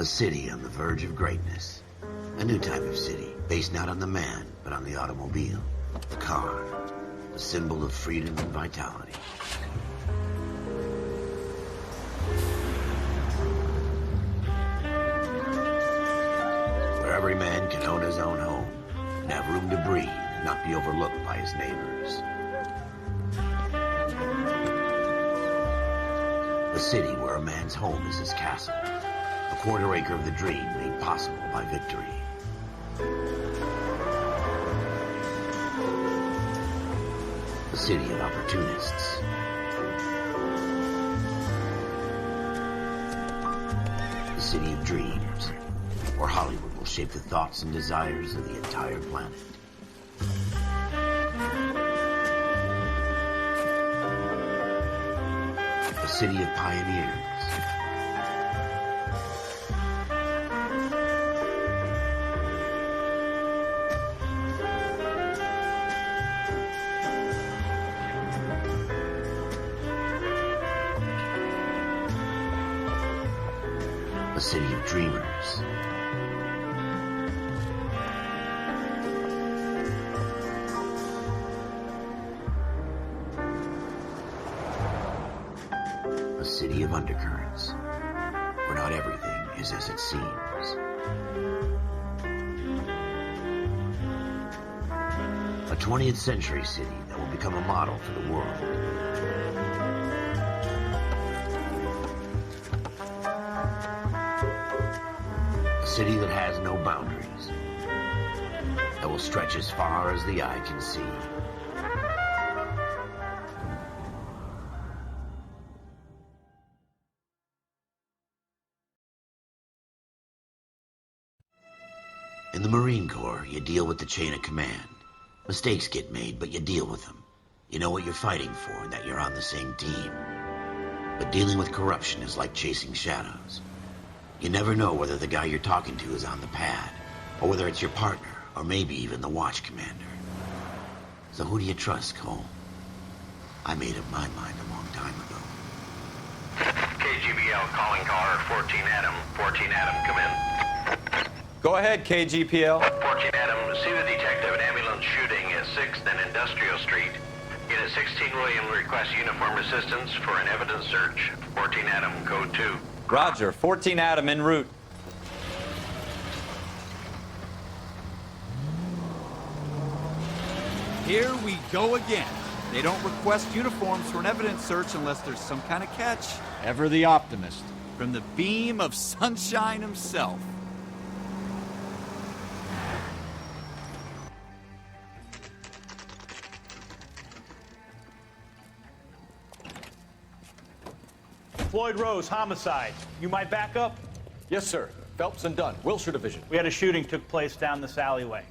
A city on the verge of greatness. A new type of city, based not on the man, but on the automobile. The car. The symbol of freedom and vitality. Where every man can own his own home, and have room to breathe, and not be overlooked by his neighbors. A city where a man's home is his castle. A quarter acre of the dream made possible by victory. A city of opportunists. A city of dreams, where Hollywood will shape the thoughts and desires of the entire planet. A city of pioneers. A city of dreamers. A city of undercurrents, where not everything is as it seems. A 20th century city that will become a model for the world. A city that has no boundaries, that will stretch as far as the eye can see. In the Marine Corps, you deal with the chain of command. Mistakes get made, but you deal with them. You know what you're fighting for and that you're on the same team. But dealing with corruption is like chasing shadows. You never know whether the guy you're talking to is on the pad, or whether it's your partner, or maybe even the watch commander. So who do you trust, Cole? I made up my mind a long time ago. KGBL calling caller 14 Adam. 14 Adam, come in. Go ahead, KGPL. 14 Adam, see the detective, an ambulance shooting at 6th and Industrial Street. Unit 16 William requests uniform assistance for an evidence search. 14 Adam, code 2. Roger, 14 Adam en route. Here we go again. They don't request uniforms for an evidence search unless there's some kind of catch. Ever the optimist. From the beam of sunshine himself. Floyd Rose, homicide. You might back up? Yes, sir. Phelps and Dunn, Wilshire Division. We had a shooting took place down this alleyway.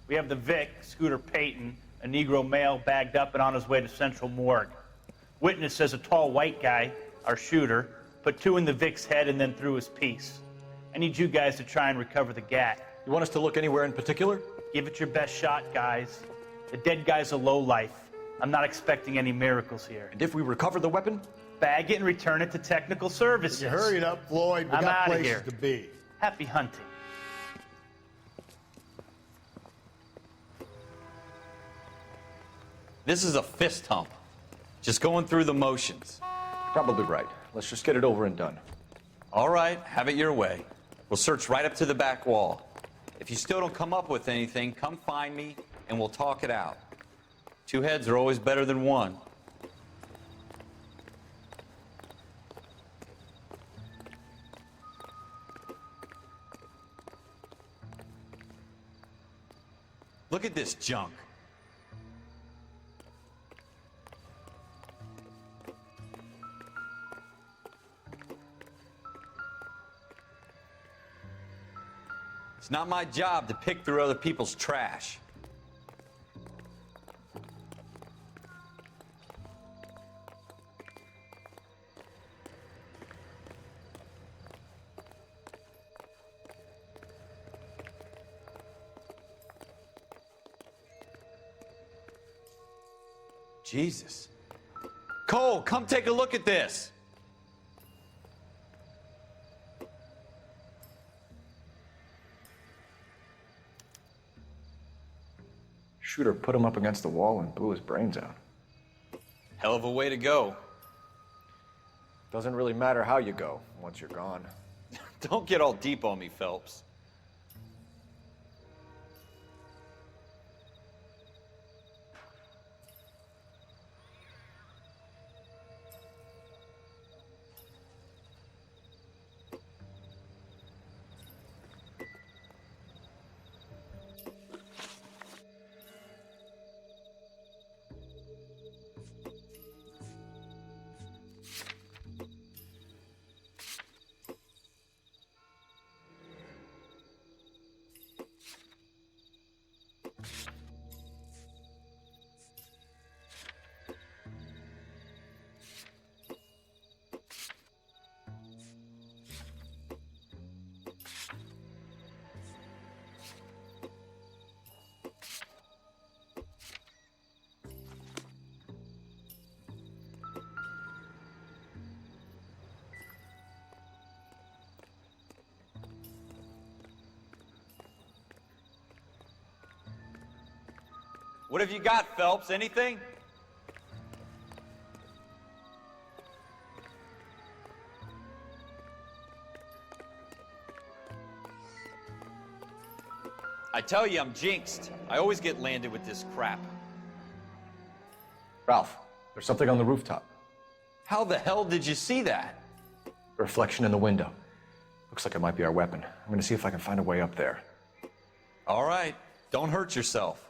We have the Vic, Scooter Payton, a Negro male bagged up and on his way to Central Morgue. Witness says a tall white guy, our shooter, put 2 in the Vic's head and then threw his piece. I need you guys to try and recover the gat. You want us to look anywhere in particular? Give it your best shot, guys. The dead guy's a lowlife. I'm not expecting any miracles here. And if we recover the weapon? Bag it and return it to technical services. You hurry it up, Floyd. We I'm got outta places here. to be. Happy hunting. This is a fist hump. Just going through the motions. Probably right. Let's just get it over and done. All right, have it your way. We'll search right up to the back wall. If you still don't come up with anything, come find me and we'll talk it out. 2 heads are always better than 1. Look at this junk. It's not my job to pick through other people's trash. Jesus. Cole, come take a look at this. Shooter put him up against the wall and blew his brains out. Hell of a way to go. Doesn't really matter how you go once you're gone. Don't get all deep on me, Phelps. What have you got, Phelps? Anything? I tell you, I'm jinxed. I always get landed with this crap. Ralph, there's something on the rooftop. How the hell did you see that? A reflection in the window. Looks like it might be our weapon. I'm gonna see if I can find a way up there. All right, don't hurt yourself.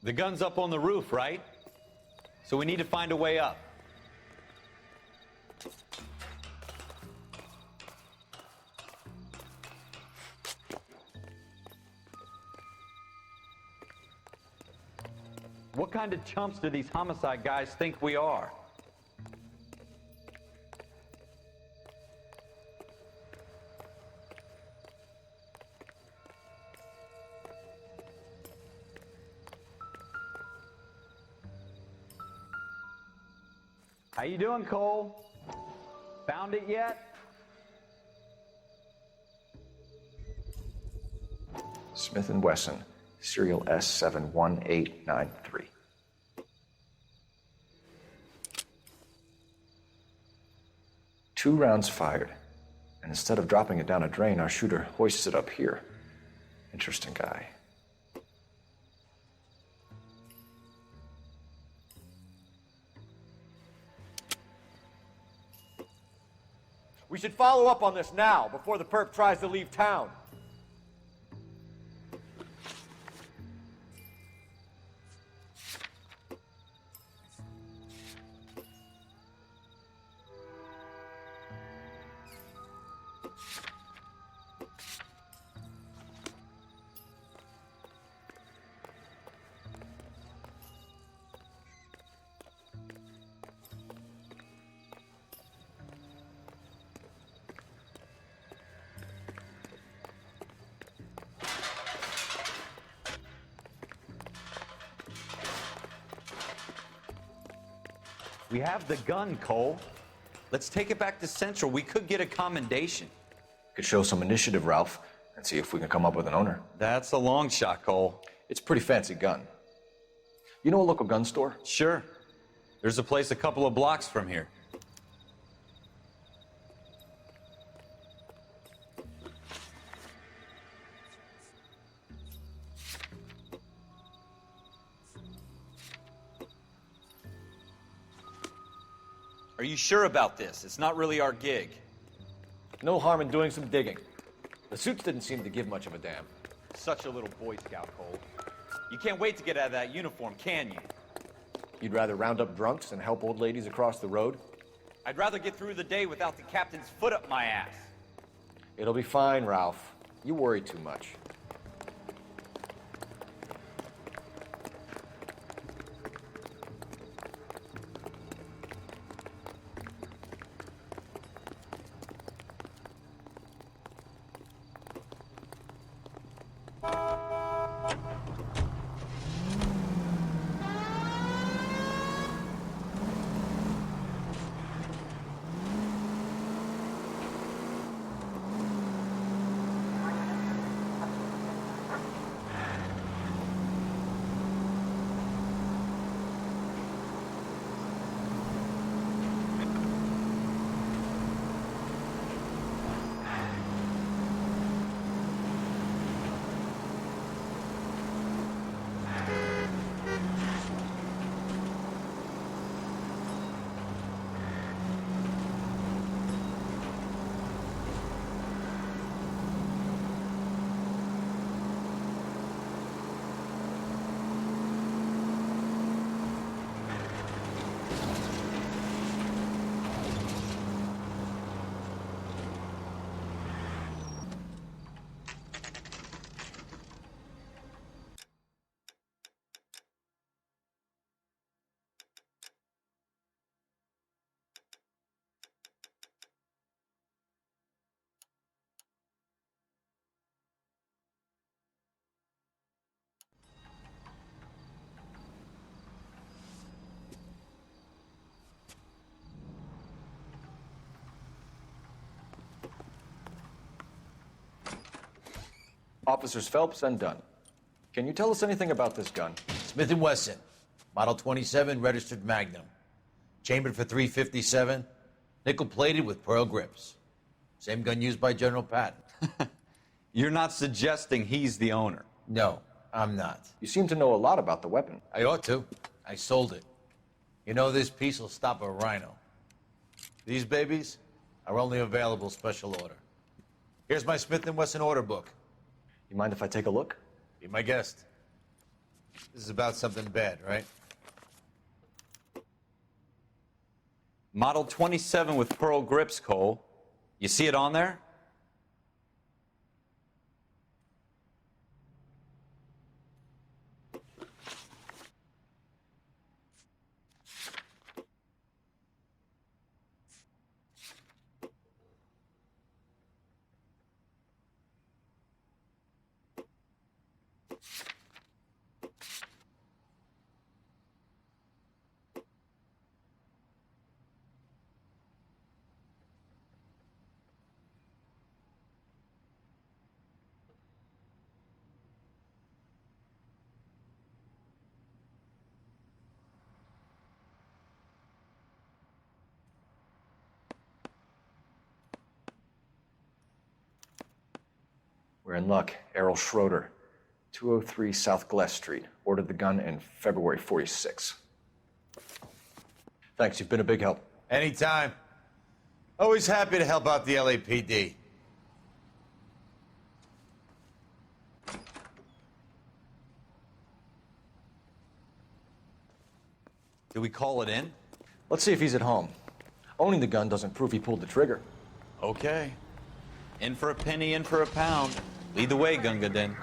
The gun's up on the roof, right? So we need to find a way up. What kind of chumps do these homicide guys think we are? How you doing, Cole? Found it yet? Smith & Wesson, serial S71893. Two rounds fired, and instead of dropping it down a drain, our shooter hoists it up here. Interesting guy. We should follow up on this now, before the perp tries to leave town. We have the gun, Cole. Let's take it back to Central. We could get a commendation. Could show some initiative, Ralph, and see if we can come up with an owner. That's a long shot, Cole. It's a pretty fancy gun. You know a local gun store? Sure. There's a place a couple of blocks from here. Are you sure about this? It's not really our gig. No harm in doing some digging. The suits didn't seem to give much of a damn. Such a little Boy Scout, Cole. You can't wait to get out of that uniform, can you? You'd rather round up drunks than help old ladies across the road? I'd rather get through the day without the captain's foot up my ass. It'll be fine, Ralph. You worry too much. Officers Phelps and Dunn. Can you tell us anything about this gun? Smith & Wesson, Model 27, registered Magnum. Chambered for .357, nickel-plated with pearl grips. Same gun used by General Patton. You're not suggesting he's the owner? No, I'm not. You seem to know a lot about the weapon. I ought to. I sold it. You know, this piece will stop a rhino. These babies are only available special order. Here's my Smith & Wesson order book. You mind if I take a look? Be my guest. This is about something bad, right? Model 27 with pearl grips, Cole. You see it on there? We're in luck. Errol Schroeder, 203 South Glass Street. Ordered the gun in February '46. Thanks, you've been a big help. Anytime. Always happy to help out the LAPD. Do we call it in? Let's see if he's at home. Owning the gun doesn't prove he pulled the trigger. Okay. In for a penny, in for a pound. Lead the way, Gunga Din.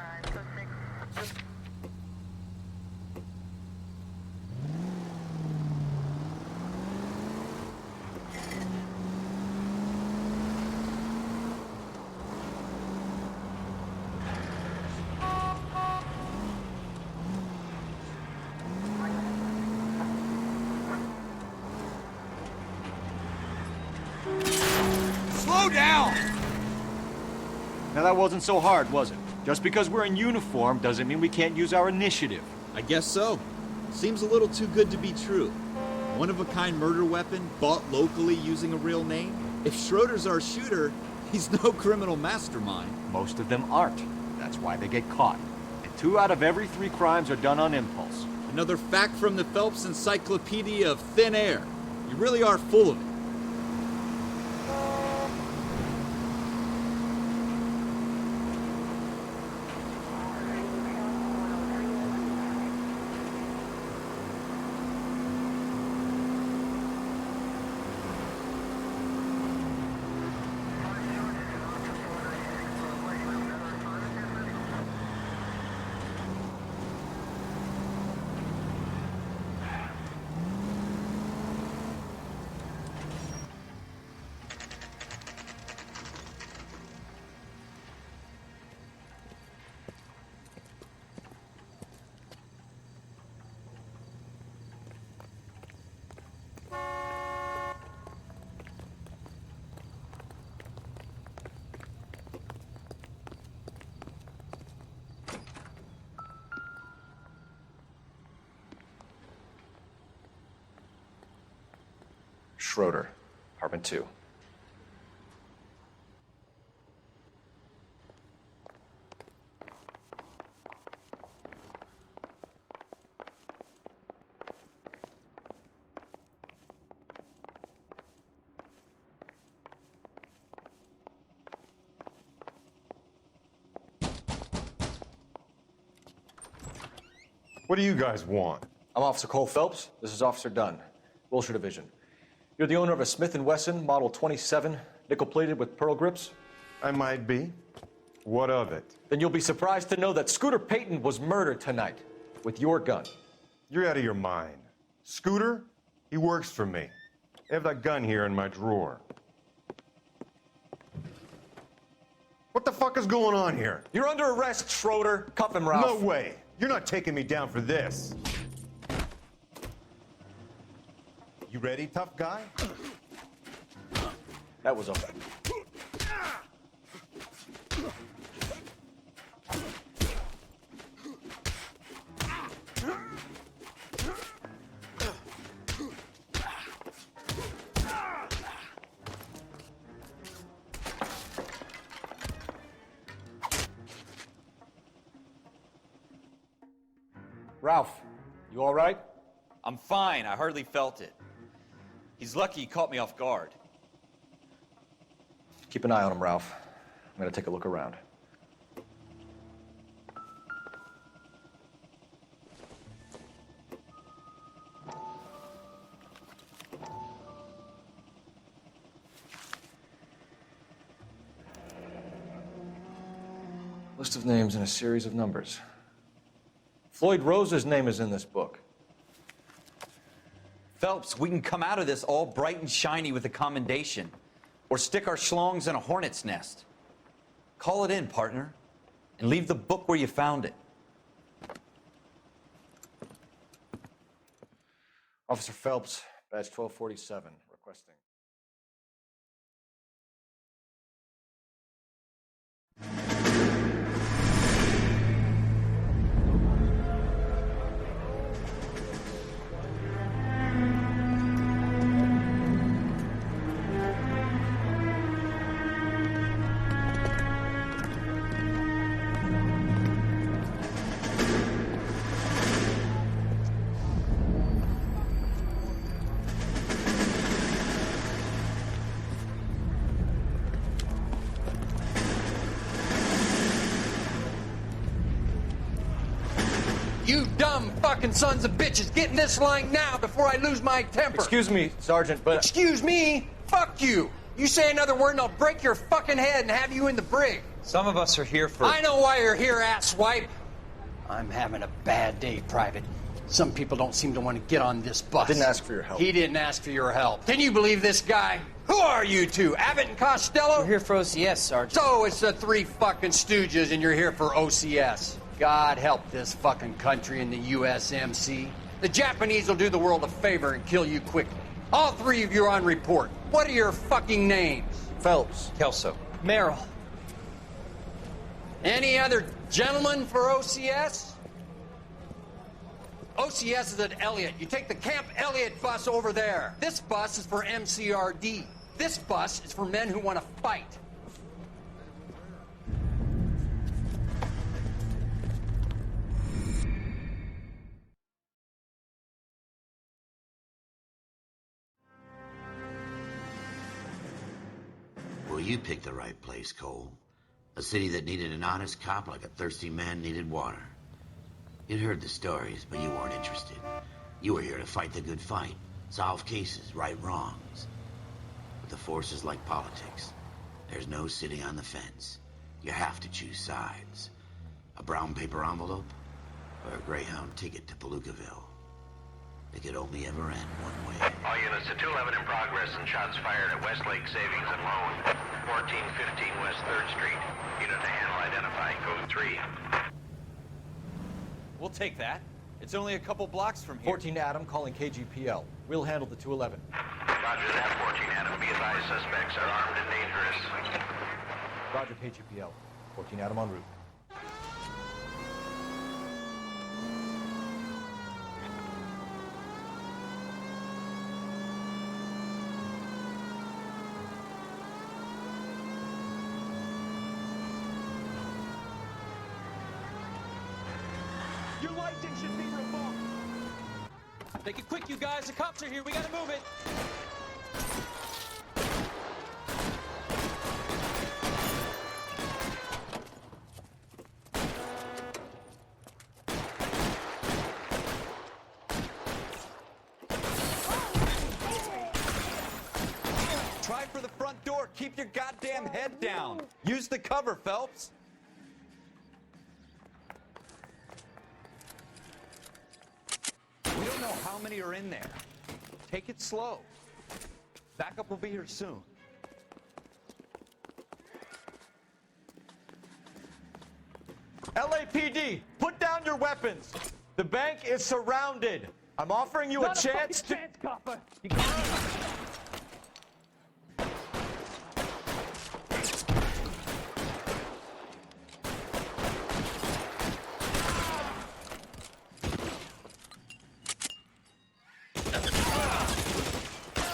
Slow down! Now that wasn't so hard, was it? Just because we're in uniform doesn't mean we can't use our initiative. I guess so. Seems a little too good to be true. One-of-a-kind murder weapon bought locally using a real name? If Schroeder's our shooter, he's no criminal mastermind. Most of them aren't. That's why they get caught. And 2 out of every 3 crimes are done on impulse. Another fact from the Phelps Encyclopedia of Thin Air. You really are full of it. Schroeder, apartment 2. What do you guys want? I'm Officer Cole Phelps. This is Officer Dunn, Wilshire Division. You're the owner of a Smith & Wesson Model 27, nickel-plated with pearl grips? I might be. What of it? Then you'll be surprised to know that Scooter Payton was murdered tonight with your gun. You're out of your mind. Scooter? He works for me. I have that gun here in my drawer. What the fuck is going on here? You're under arrest, Schroeder. Cuff him, Ralph. No way. You're not taking me down for this. You ready, tough guy? That was a... Ralph, you all right? I'm fine. I hardly felt it. He's lucky he caught me off guard. Keep an eye on him, Ralph. I'm gonna take a look around. List of names and a series of numbers. Floyd Rose's name is in this book. Phelps, we can come out of this all bright and shiny with a commendation. Or stick our schlongs in a hornet's nest. Call it in, partner. And leave the book where you found it. Officer Phelps, badge 1247, requesting. You dumb fucking sons of bitches, get in this line now before I lose my temper. Excuse me, Sergeant, but... Excuse me? Fuck you. You say another word and I'll break your fucking head and have you in the brig. Some of us are here for... I know why you're here, asswipe. I'm having a bad day, Private. Some people don't seem to want to get on this bus. Didn't ask for your help. He didn't ask for your help. Can you believe this guy? Who are you two? Abbott and Costello? We're here for OCS, Sergeant. So it's the three fucking stooges and you're here for OCS. God help this fucking country and the USMC. The Japanese will do the world a favor and kill you quickly. All three of you are on report. What are your fucking names? Phelps. Kelso. Merrill. Any other gentlemen for OCS? OCS is at Elliott. You take the Camp Elliott bus over there. This bus is for MCRD. This bus is for men who want to fight. Well, you picked the right place, Cole. A city that needed an honest cop like a thirsty man needed water. You'd heard the stories, but you weren't interested. You were here to fight the good fight, solve cases, right wrongs. But the force is like politics. There's no sitting on the fence. You have to choose sides. A brown paper envelope or a Greyhound ticket to Palookaville. It could only ever end one way. All units to 211 in progress and shots fired at Westlake Savings and Loan, 1415 West 3rd Street. Unit to handle identify, code 3. We'll take that. It's only a couple blocks from here. 14 Adam calling KGPL. We'll handle the 211. Roger that, 14 Adam. Be advised, suspects are armed and dangerous. Roger, KGPL. 14 Adam en route. Your license should be revoked. Make it quick, you guys. The cops are here. We gotta move it. Try for the front door. Keep your goddamn head down. Use the cover, Phelps. We don't know how many are in there. Take it slow. Backup will be here soon. LAPD, put down your weapons. The bank is surrounded. I'm offering you a chance to... copper.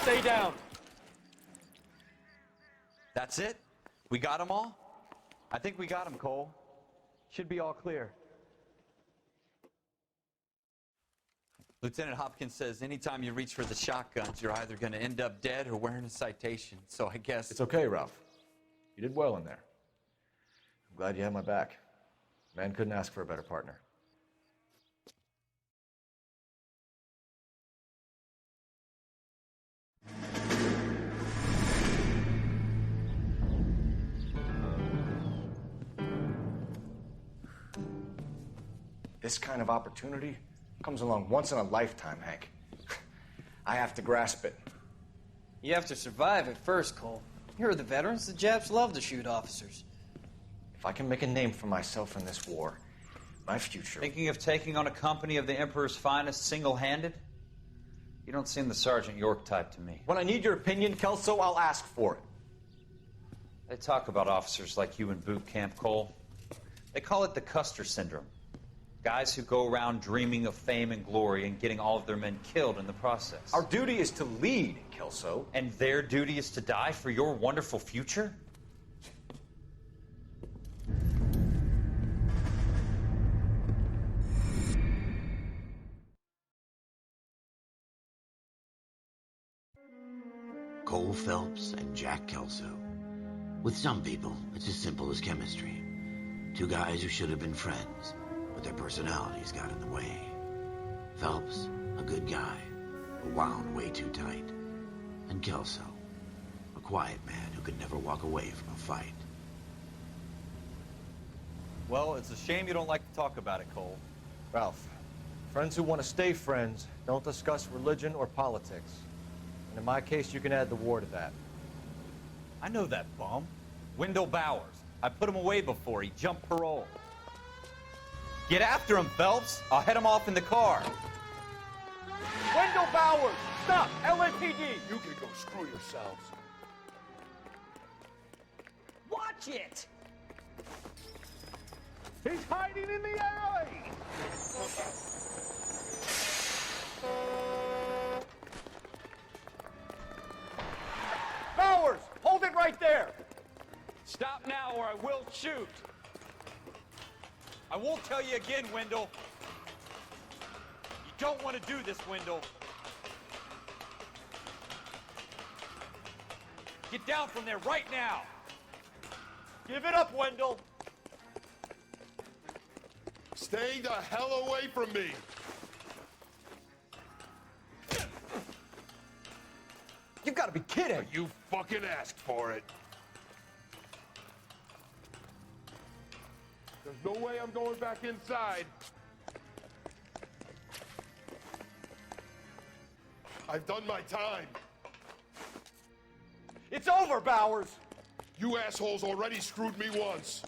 Stay down. That's it? We got them all? I think we got them, Cole. Should be all clear. Lieutenant Hopkins says anytime you reach for the shotguns, you're either going to end up dead or wearing a citation. So I guess... It's okay, Ralph. You did well in there. I'm glad you had my back. Man couldn't ask for a better partner. This kind of opportunity comes along once in a lifetime, Hank. I have to grasp it. You have to survive it first, Cole. You're the veterans. The Japs love to shoot officers. If I can make a name for myself in this war, my future... Thinking of taking on a company of the Emperor's finest single-handed? You don't seem the Sergeant York type to me. When I need your opinion, Kelso, I'll ask for it. They talk about officers like you in boot camp, Cole. They call it the Custer syndrome. Guys who go around dreaming of fame and glory and getting all of their men killed in the process. Our duty is to lead, Kelso. And their duty is to die for your wonderful future? Cole Phelps and Jack Kelso. With some people, it's as simple as chemistry. Two guys who should have been friends, but their personalities got in the way. Phelps, a good guy, but wound way too tight. And Kelso, a quiet man who could never walk away from a fight. Well, it's a shame you don't like to talk about it, Cole. Ralph, friends who want to stay friends don't discuss religion or politics. And in my case, you can add the war to that. I know that bum. Wendell Bowers. I put him away before. He jumped parole. Get after him, Phelps. I'll head him off in the car. Wendell Bowers! Stop! LAPD! You can go screw yourselves. Watch it! He's hiding in the alley! Bowers! Hold it right there! Stop now or I will shoot. I won't tell you again, Wendell. You don't want to do this, Wendell. Get down from there right now. Give it up, Wendell. Stay the hell away from me! You've got to be kidding! You fucking asked for it. There's no way I'm going back inside. I've done my time. It's over, Bowers! You assholes already screwed me once.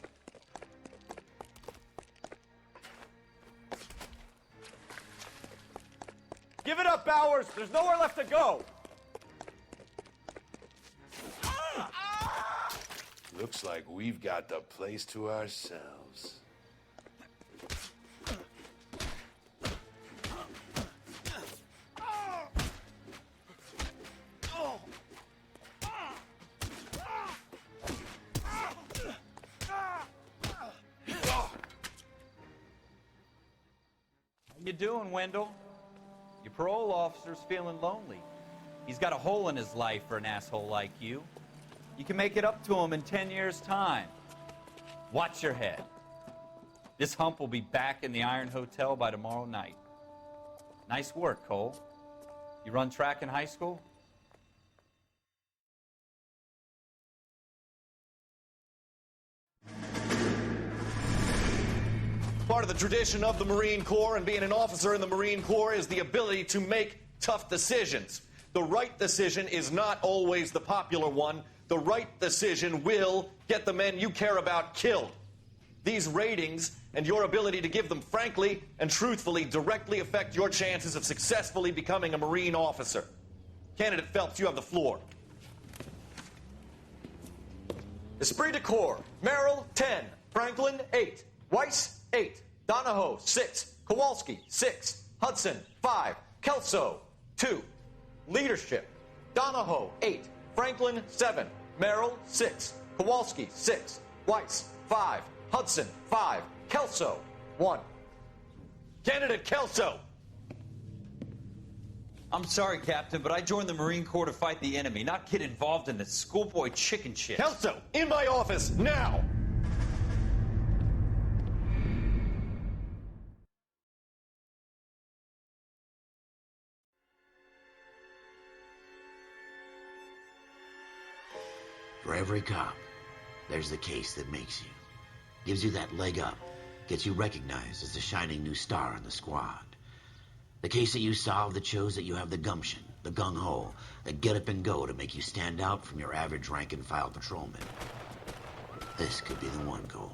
Give it up, Bowers! There's nowhere left to go! Looks like we've got the place to ourselves. How you doing, Wendell? Your parole officer's feeling lonely. He's got a hole in his life for an asshole like you. You can make it up to him in 10 years' time. Watch your head. This hump will be back in the Iron Hotel by tomorrow night. Nice work, Cole. You run track in high school? Part of the tradition of the Marine Corps and being an officer in the Marine Corps is the ability to make tough decisions. The right decision is not always the popular one. The right decision will get the men you care about killed. These ratings and your ability to give them frankly and truthfully directly affect your chances of successfully becoming a Marine officer. Candidate Phelps, you have the floor. Esprit de Corps, Merrill, 10. Franklin, 8. Weiss, 8. Donahoe, 6. Kowalski, 6. Hudson, 5. Kelso, 2. Leadership, Donahoe, 8. Franklin, 7. Merrill, 6. Kowalski, 6. Weiss, 5. Hudson, 5. Kelso, 1. Candidate Kelso. I'm sorry, Captain, but I joined the Marine Corps to fight the enemy, not get involved in this schoolboy chicken shit. Kelso, in my office, now! For every cop, there's the case that makes you. Gives you that leg up. Gets you recognized as the shining new star in the squad. The case that you solve that shows that you have the gumption, the gung-ho, the get up and go to make you stand out from your average rank-and-file patrolman. This could be the one, Cole.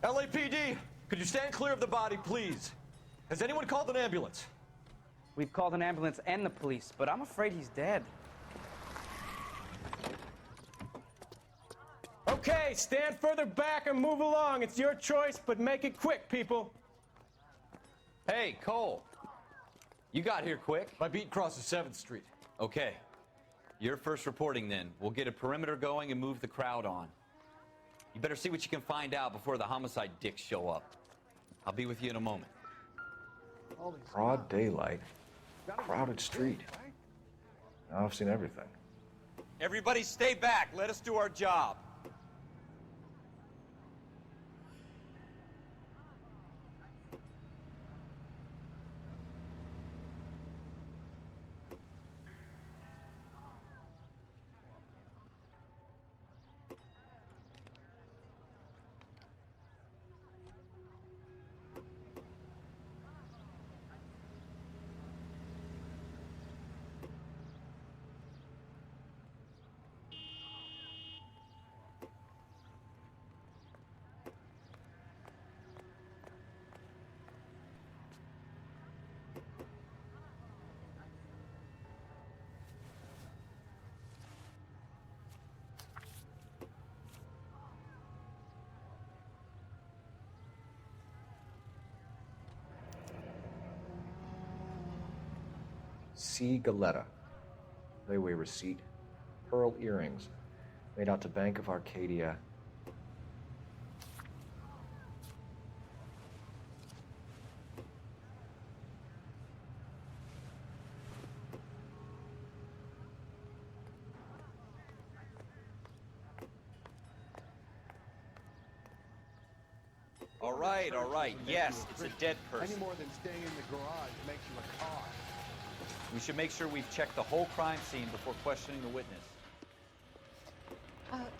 LAPD, could you stand clear of the body, please? Has anyone called an ambulance? We've called an ambulance and the police, but I'm afraid he's dead. Okay, stand further back and move along. It's your choice, but make it quick, people. Hey, Cole. You got here quick. My beat crosses 7th Street. Okay. You're first reporting then. We'll get a perimeter going and move the crowd on. You better see what you can find out before the homicide dicks show up. I'll be with you in a moment. Broad daylight, crowded street. Now I've seen everything. Everybody stay back. Let us do our job. C. Galetta. Layaway receipt. Pearl earrings. Made out to Bank of Arcadia. All right. Yes, it's a dead person. Any more than staying in the garage makes you a car. We should make sure we've checked the whole crime scene before questioning the witness.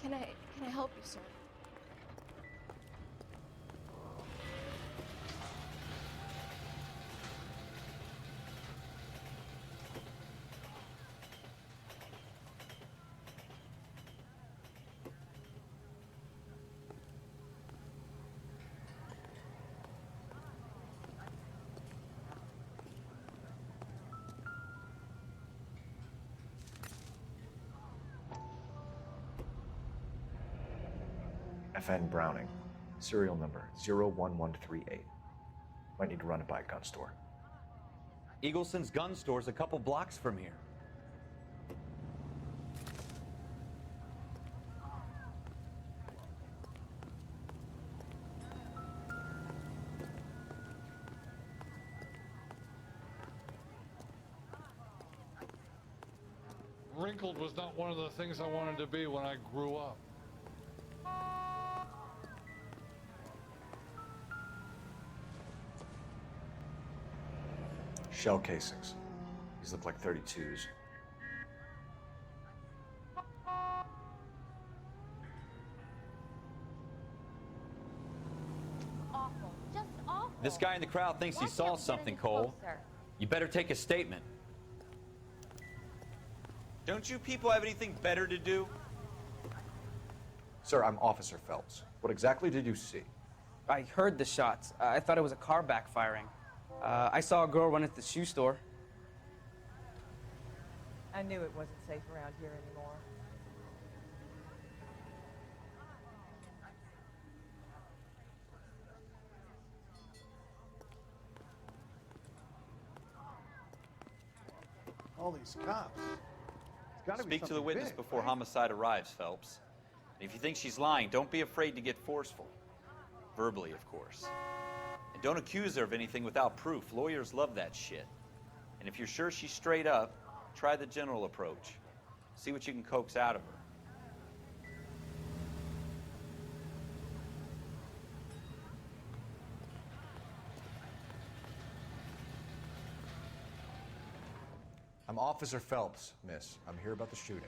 Can I help you, sir? FN Browning. Serial number 01138. Might need to run it by a gun store. Eagleson's gun store's a couple blocks from here. Wrinkled was not one of the things I wanted to be when I grew up. Shell casings. These look like 32s. Awful. Just awful. This guy in the crowd thinks he Watch saw out, something, get Cole. closer. You better take a statement. Don't you people have anything better to do? Sir, I'm Officer Phelps. What exactly did you see? I heard the shots. I thought it was a car backfiring. I saw a girl run into the shoe store. I knew it wasn't safe around here anymore. All these cops. Speak to the witness before homicide arrives, Phelps. And if you think she's lying, don't be afraid to get forceful. Verbally, of course. And don't accuse her of anything without proof. Lawyers love that shit. And if you're sure she's straight up, try the general approach. See what you can coax out of her. I'm Officer Phelps, miss. I'm here about the shooting.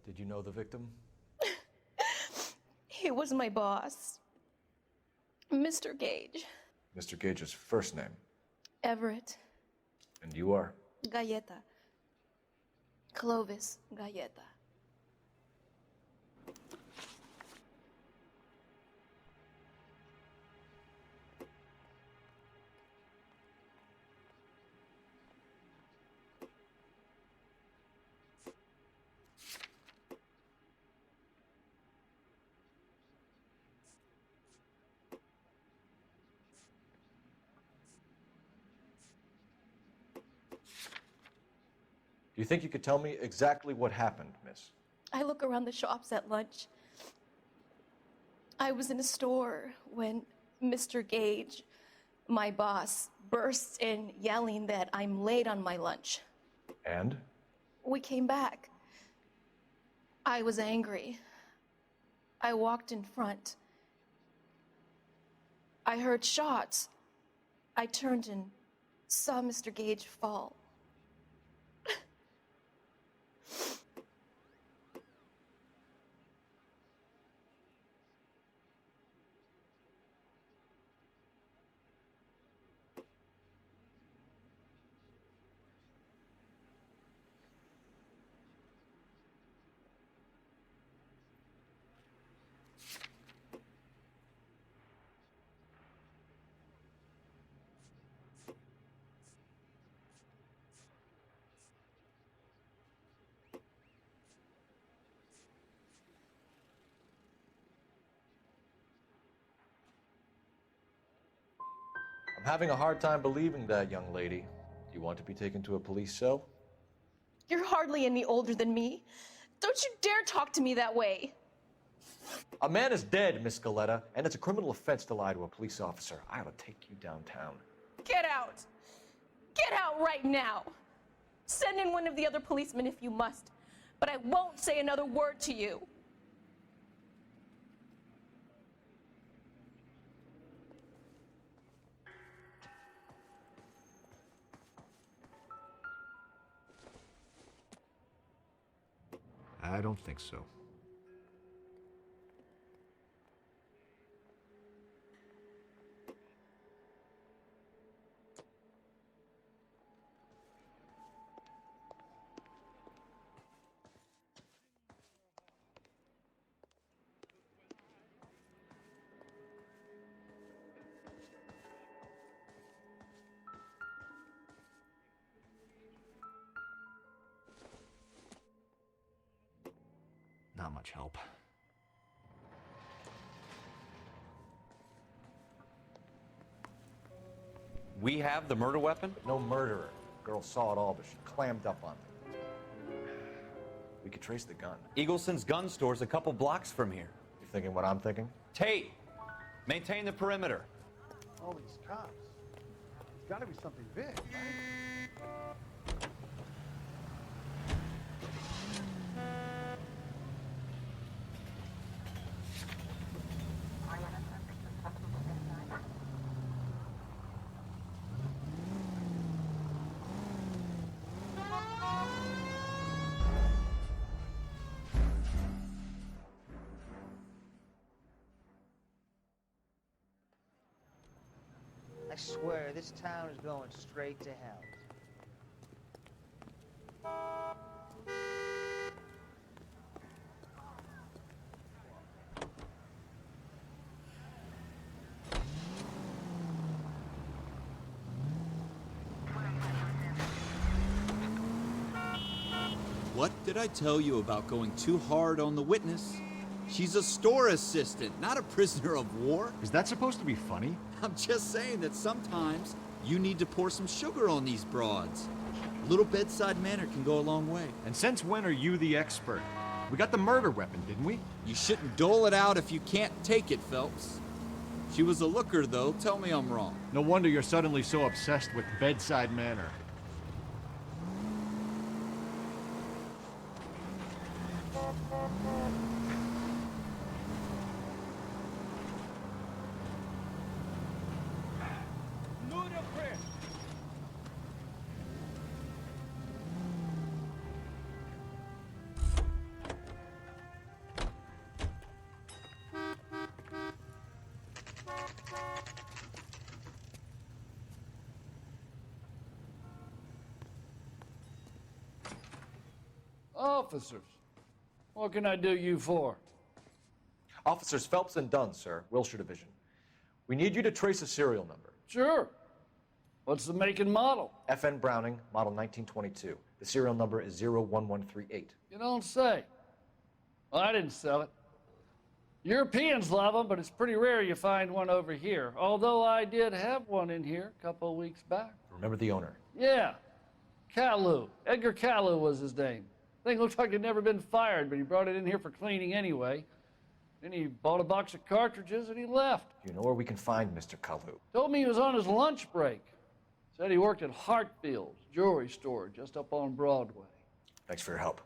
Did you know the victim? He was my boss, Mr. Gage. Mr. Gage's first name. Everett. And you are? Galleta. Clovis Galleta. Do you think you could tell me exactly what happened, miss? I look around the shops at lunch. I was in a store when Mr. Gage, my boss, bursts in yelling that I'm late on my lunch. And? We came back. I was angry. I walked in front. I heard shots. I turned and saw Mr. Gage fall. I'm having a hard time believing that, young lady. Do you want to be taken to a police cell? You're hardly any older than me. Don't you dare talk to me that way. A man is dead, Miss Galleta, and it's a criminal offense to lie to a police officer. I ought to take you downtown. Get out. Get out right now. Send in one of the other policemen if you must, but I won't say another word to you. I don't think so. Not much help. We have the murder weapon? No murderer. Girl saw it all, but she clammed up on it. We could trace the gun. Eagleson's gun store's a couple blocks from here. You thinking what I'm thinking? Tate, maintain the perimeter. All these cops. It's gotta be something big, right? I swear, this town is going straight to hell. What did I tell you about going too hard on the witness? She's a store assistant, not a prisoner of war. Is that supposed to be funny? I'm just saying that sometimes you need to pour some sugar on these broads. A little bedside manner can go a long way. And since when are you the expert? We got the murder weapon, didn't we? You shouldn't dole it out if you can't take it, Phelps. She was a looker, though. Tell me I'm wrong. No wonder you're suddenly so obsessed with bedside manner. Officers, what can I do you for? Officers Phelps and Dunn, sir, Wilshire Division. We need you to trace a serial number. Sure. What's the make and model? FN Browning, model 1922. The serial number is 01138. You don't say. Well, I didn't sell it. Europeans love them, but it's pretty rare you find one over here. Although I did have one in here a couple of weeks back. Remember the owner? Yeah. Kalu. Edgar Kalu was his name. Thing looked like it'd never been fired, but he brought it in here for cleaning anyway. Then he bought a box of cartridges and he left. Do you know where we can find Mr. Kalu? Told me he was on his lunch break. Said he worked at Hartfield's jewelry store just up on Broadway. Thanks for your help.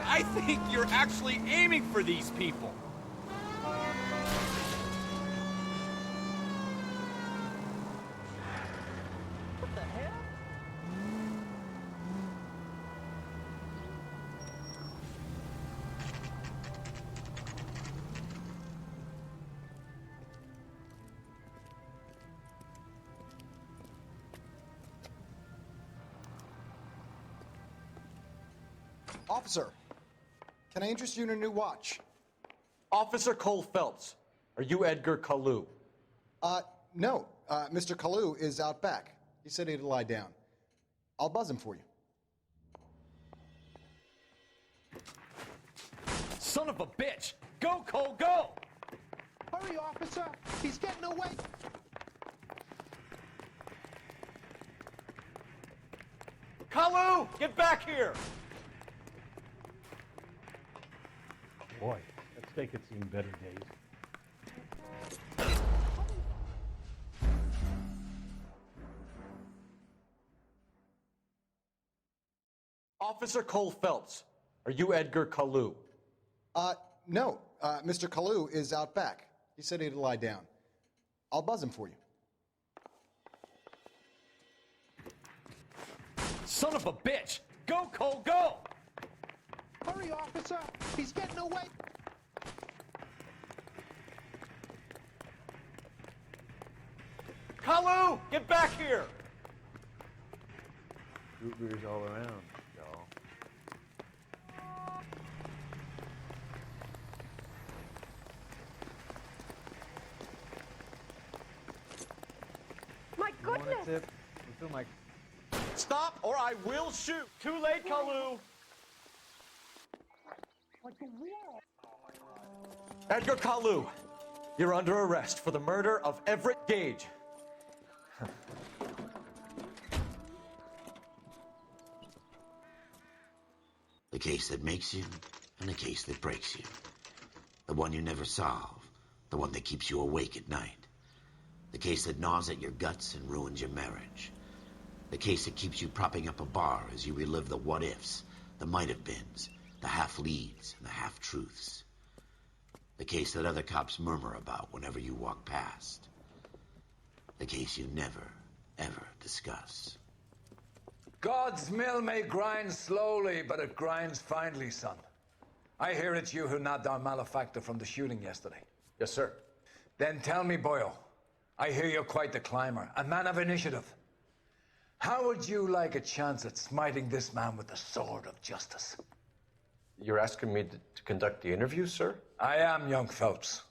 I think you're actually aiming for these people. What the hell? Officer, can I interest you in a new watch? Officer Cole Phelps, are you Edgar Kalu? No. Mr. Kalu is out back. He said he'd lie down. I'll buzz him for you. Son of a bitch! Go, Cole, go! Hurry, officer! He's getting away! Kalu, get back here! Boy, that steak had seen better days. Officer Cole Phelps, are you Edgar Kalu? No. Mr. Kalu is out back. He said he'd lie down. I'll buzz him for you. Son of a bitch! Go, Cole, go! Hurry, officer! He's getting away! Kalu, get back here! Root beers all around, y'all. My goodness! You feel like... Stop or I will shoot! Too late, Kalu! Edgar Kalu, you're under arrest for the murder of Everett Gage. The case that makes you, and the case that breaks you. The one you never solve, the one that keeps you awake at night. The case that gnaws at your guts and ruins your marriage. The case that keeps you propping up a bar as you relive the what-ifs, the might-have-beens, the half-leads, and the half-truths. The case that other cops murmur about whenever you walk past. The case you never, ever discuss. God's mill may grind slowly, but it grinds finely, son. I hear it's you who nabbed our malefactor from the shooting yesterday. Yes, sir. Then tell me, Boyle, I hear you're quite the climber, a man of initiative. How would you like a chance at smiting this man with the sword of justice? You're asking me to conduct the interview, sir? I am, young Phelps.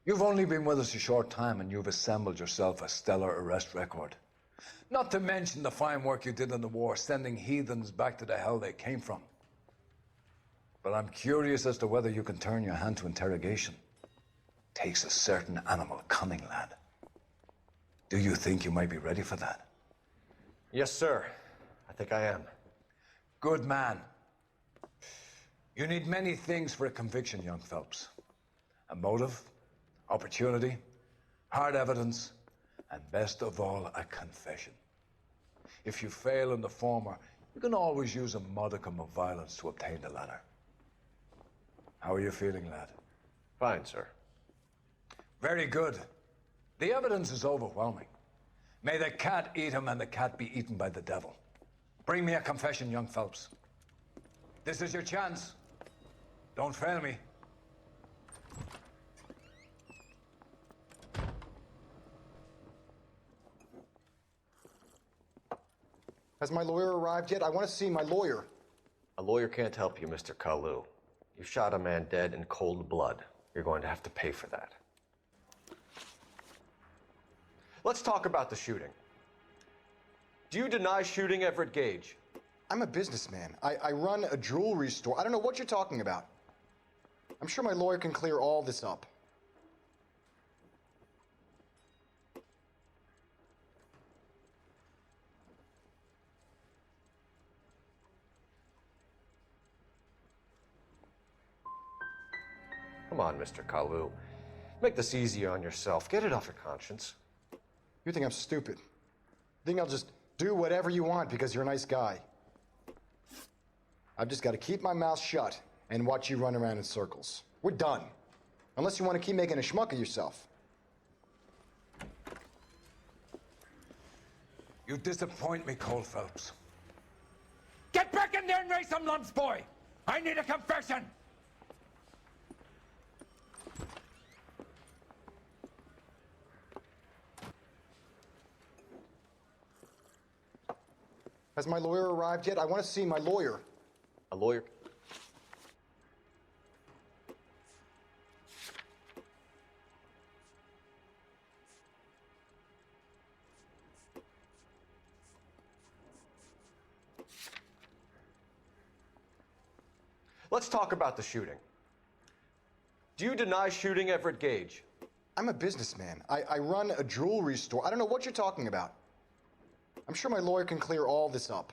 You've only been with us a short time and you've assembled yourself a stellar arrest record. Not to mention the fine work you did in the war, sending heathens back to the hell they came from. But I'm curious as to whether you can turn your hand to interrogation. Takes a certain animal cunning, lad. Do you think you might be ready for that? Yes, sir. I think I am. Good man. You need many things for a conviction, young Phelps. A motive, opportunity, hard evidence, and best of all, a confession. If you fail in the former, you can always use a modicum of violence to obtain the latter. How are you feeling, lad? Fine, sir. Very good. The evidence is overwhelming. May the cat eat him and the cat be eaten by the devil. Bring me a confession, young Phelps. This is your chance. Don't fail me. Has my lawyer arrived yet? I want to see my lawyer. A lawyer can't help you, Mr. Kalu. You shot a man dead in cold blood. You're going to have to pay for that. Let's talk about the shooting. Do you deny shooting Everett Gage? I'm a businessman. I run a jewelry store. I don't know what you're talking about. I'm sure my lawyer can clear all this up. Come on, Mr. Kalu. Make this easier on yourself. Get it off your conscience. You think I'm stupid? You think I'll just do whatever you want because you're a nice guy? I've just got to keep my mouth shut and watch you run around in circles. We're done. Unless you want to keep making a schmuck of yourself. You disappoint me, Cole Phelps. Get back in there and raise some lumps, boy! I need a confession! Has my lawyer arrived yet? I want to see my lawyer. A lawyer? Let's talk about the shooting. Do you deny shooting Everett Gage? I'm a businessman. I run a jewelry store. I don't know what you're talking about. I'm sure my lawyer can clear all this up.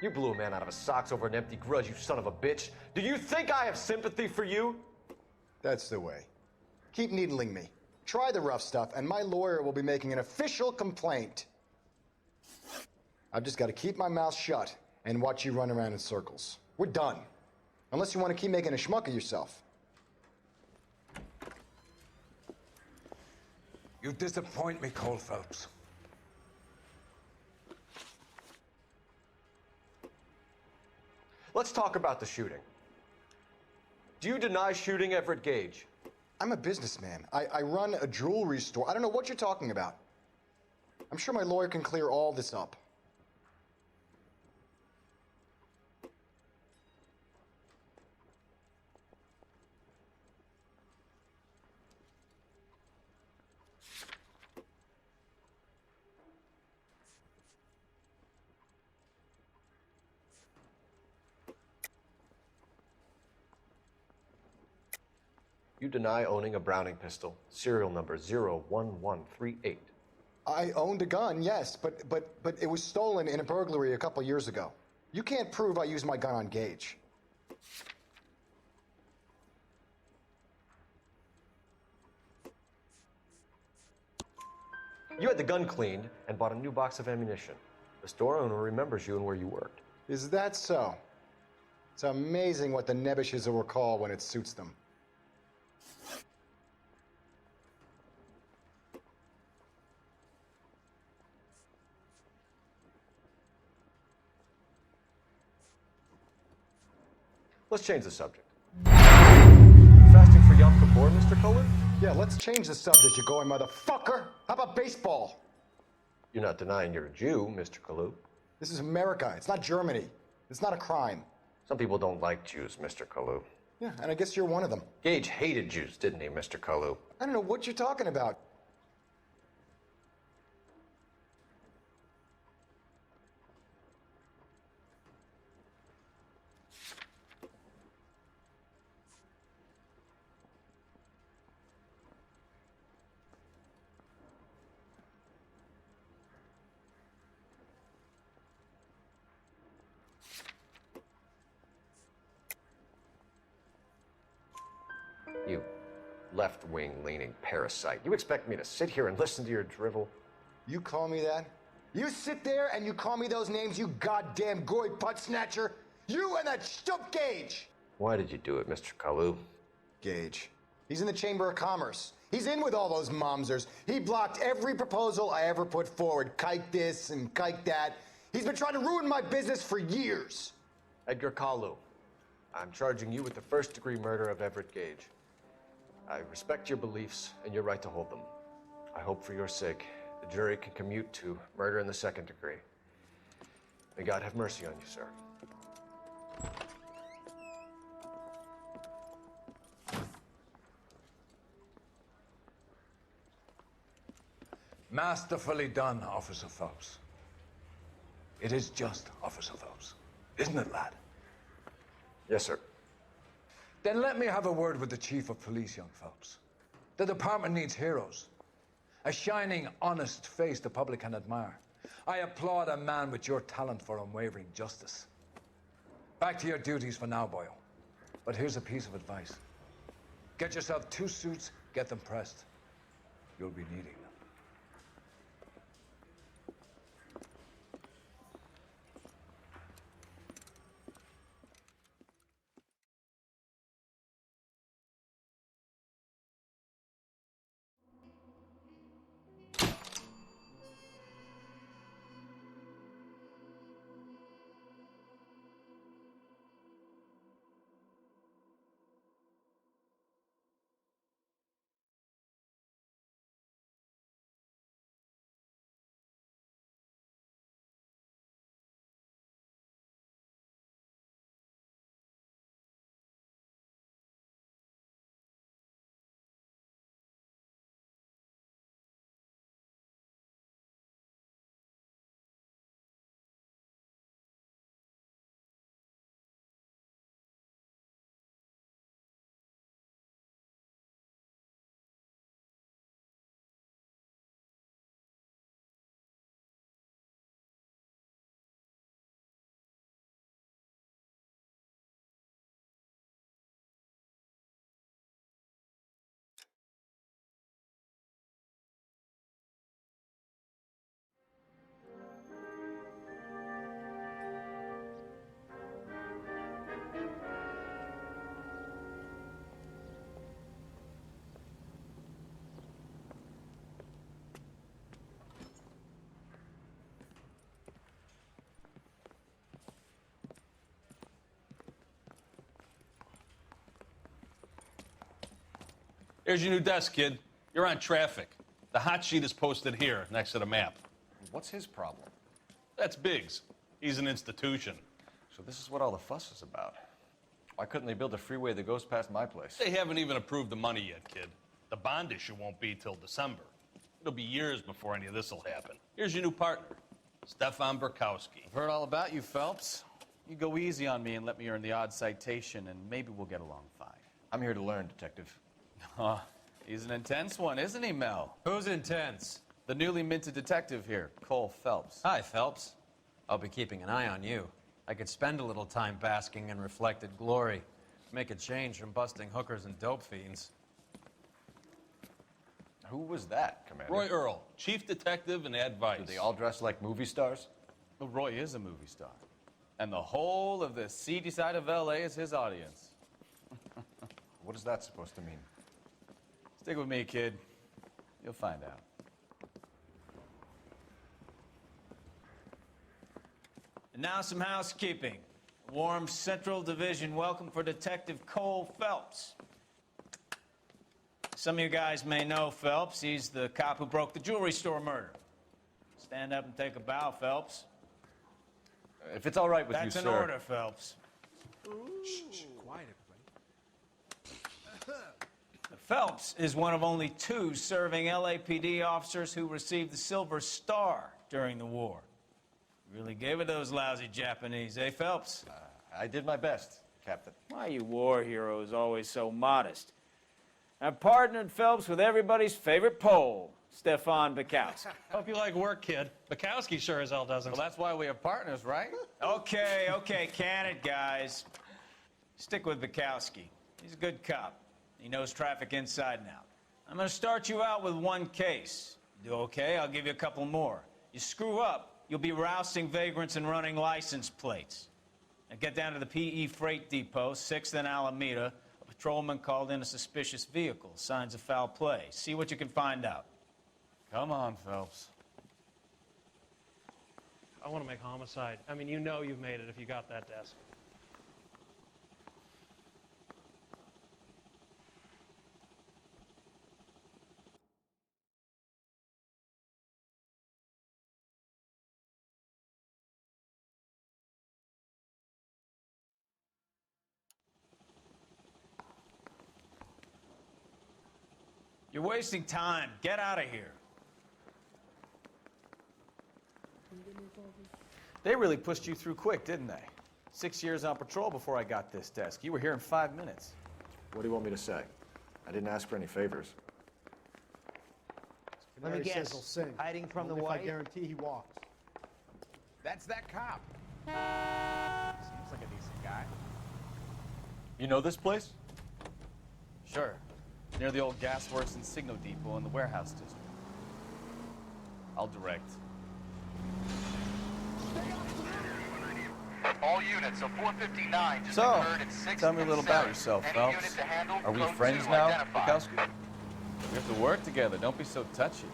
You blew a man out of his socks over an empty grudge, you son of a bitch. Do you think I have sympathy for you? That's the way. Keep needling me. Try the rough stuff, and my lawyer will be making an official complaint. I've just got to keep my mouth shut and watch you run around in circles. We're done. Unless you want to keep making a schmuck of yourself. You disappoint me, Cole Phelps. Let's talk about the shooting. Do you deny shooting Everett Gage? I'm a businessman. I run a jewelry store. I don't know what you're talking about. I'm sure my lawyer can clear all this up. You deny owning a Browning pistol, serial number 01138. I owned a gun, yes, but it was stolen in a burglary a couple years ago. You can't prove I used my gun on Gage. You had the gun cleaned and bought a new box of ammunition. The store owner remembers you and where you worked. Is that so? It's amazing what the nebbishes will recall when it suits them. Let's change the subject. Fasting for Yom Kippur, Mr. Cullen? Yeah, let's change the subject, you going motherfucker. How about baseball? You're not denying you're a Jew, Mr. Kalu. This is America. It's not Germany. It's not a crime. Some people don't like Jews, Mr. Kalu. Yeah, and I guess you're one of them. Gage hated Jews, didn't he, Mr. Kalu? I don't know what you're talking about. You left-wing leaning parasite. You expect me to sit here and listen to your drivel? You call me that? You sit there and you call me those names, you goddamn goy butt snatcher? You and that stup Gage! Why did you do it, Mr. Kalu? Gage. He's in the Chamber of Commerce. He's in with all those momsers. He blocked every proposal I ever put forward. Kike this and kike that. He's been trying to ruin my business for years. Edgar Kalu, I'm charging you with the first-degree murder of Everett Gage. I respect your beliefs and your right to hold them. I hope for your sake the jury can commute to murder in the second degree. May God have mercy on you, sir. Masterfully done, Officer Phelps. It is just Officer Phelps, isn't it, lad? Yes, sir. Then let me have a word with the Chief of Police, young Phelps. The department needs heroes. A shining, honest face the public can admire. I applaud a man with your talent for unwavering justice. Back to your duties for now, boyo. But here's a piece of advice. Get yourself 2 suits, get them pressed. You'll be needing them. Here's your new desk, kid. You're on traffic. The hot sheet is posted here, next to the map. What's his problem? That's Biggs. He's an institution. So this is what all the fuss is about. Why couldn't they build a freeway that goes past my place? They haven't even approved the money yet, kid. The bond issue won't be till December. It'll be years before any of this will happen. Here's your new partner, Stefan Burkowski. I've heard all about you, Phelps. You go easy on me and let me earn the odd citation, and maybe we'll get along fine. I'm here to learn, Detective. He's an intense one, isn't he, Mel? Who's intense? The newly minted detective here, Cole Phelps. Hi, Phelps. I'll be keeping an eye on you. I could spend a little time basking in reflected glory. Make a change from busting hookers and dope fiends. Who was that, Commander? Roy Earl, chief detective and advice. Do they all dress like movie stars? Well, Roy is a movie star. And the whole of the seedy side of L.A. is his audience. What is that supposed to mean? Stick with me, kid. You'll find out. And now some housekeeping. Warm Central Division welcome for Detective Cole Phelps. Some of you guys may know Phelps. He's the cop who broke the jewelry store murder. Stand up and take a bow, Phelps. If it's all right with That's you, an sir. order, Phelps. Shh, quiet, everybody. Phelps is one of only 2 serving LAPD officers who received the Silver Star during the war. Really gave it those lousy Japanese, eh, Phelps? I did my best, Captain. Why you war heroes always so modest? I've partnered Phelps with everybody's favorite Pole, Stefan Bukowski. Hope you like work, kid. Bukowski sure as hell doesn't. Well, that's why we have partners, right? Okay, can it, guys. Stick with Bukowski. He's a good cop. He knows traffic inside and out. I'm gonna start you out with 1 case. Do okay, I'll give you a couple more. You screw up, you'll be rousting vagrants and running license plates. Now get down to the PE Freight Depot, 6th and Alameda. A patrolman called in a suspicious vehicle. Signs of foul play. See what you can find out. Come on, Phelps. I want to make homicide. I mean, you know you've made it if you got that desk. You're wasting time. Get out of here. They really pushed you through quick, didn't they? 6 years on patrol before I got this desk. You were here in 5 minutes. What do you want me to say? I didn't ask for any favors. Let me Canary guess. says he'll sing. Hiding from the Only if wife? I guarantee he walks. That's that cop. Seems like a decent guy. You know this place? Sure. Near the old gasworks and Signal Depot in the warehouse district. I'll direct. All units of 459 just So, occurred at 6th tell me a and little about 7th. yourself, Any Phelps. unit to handle, Are we code friends 2 now, identified. Bukowski? We have to work together. Don't be so touchy.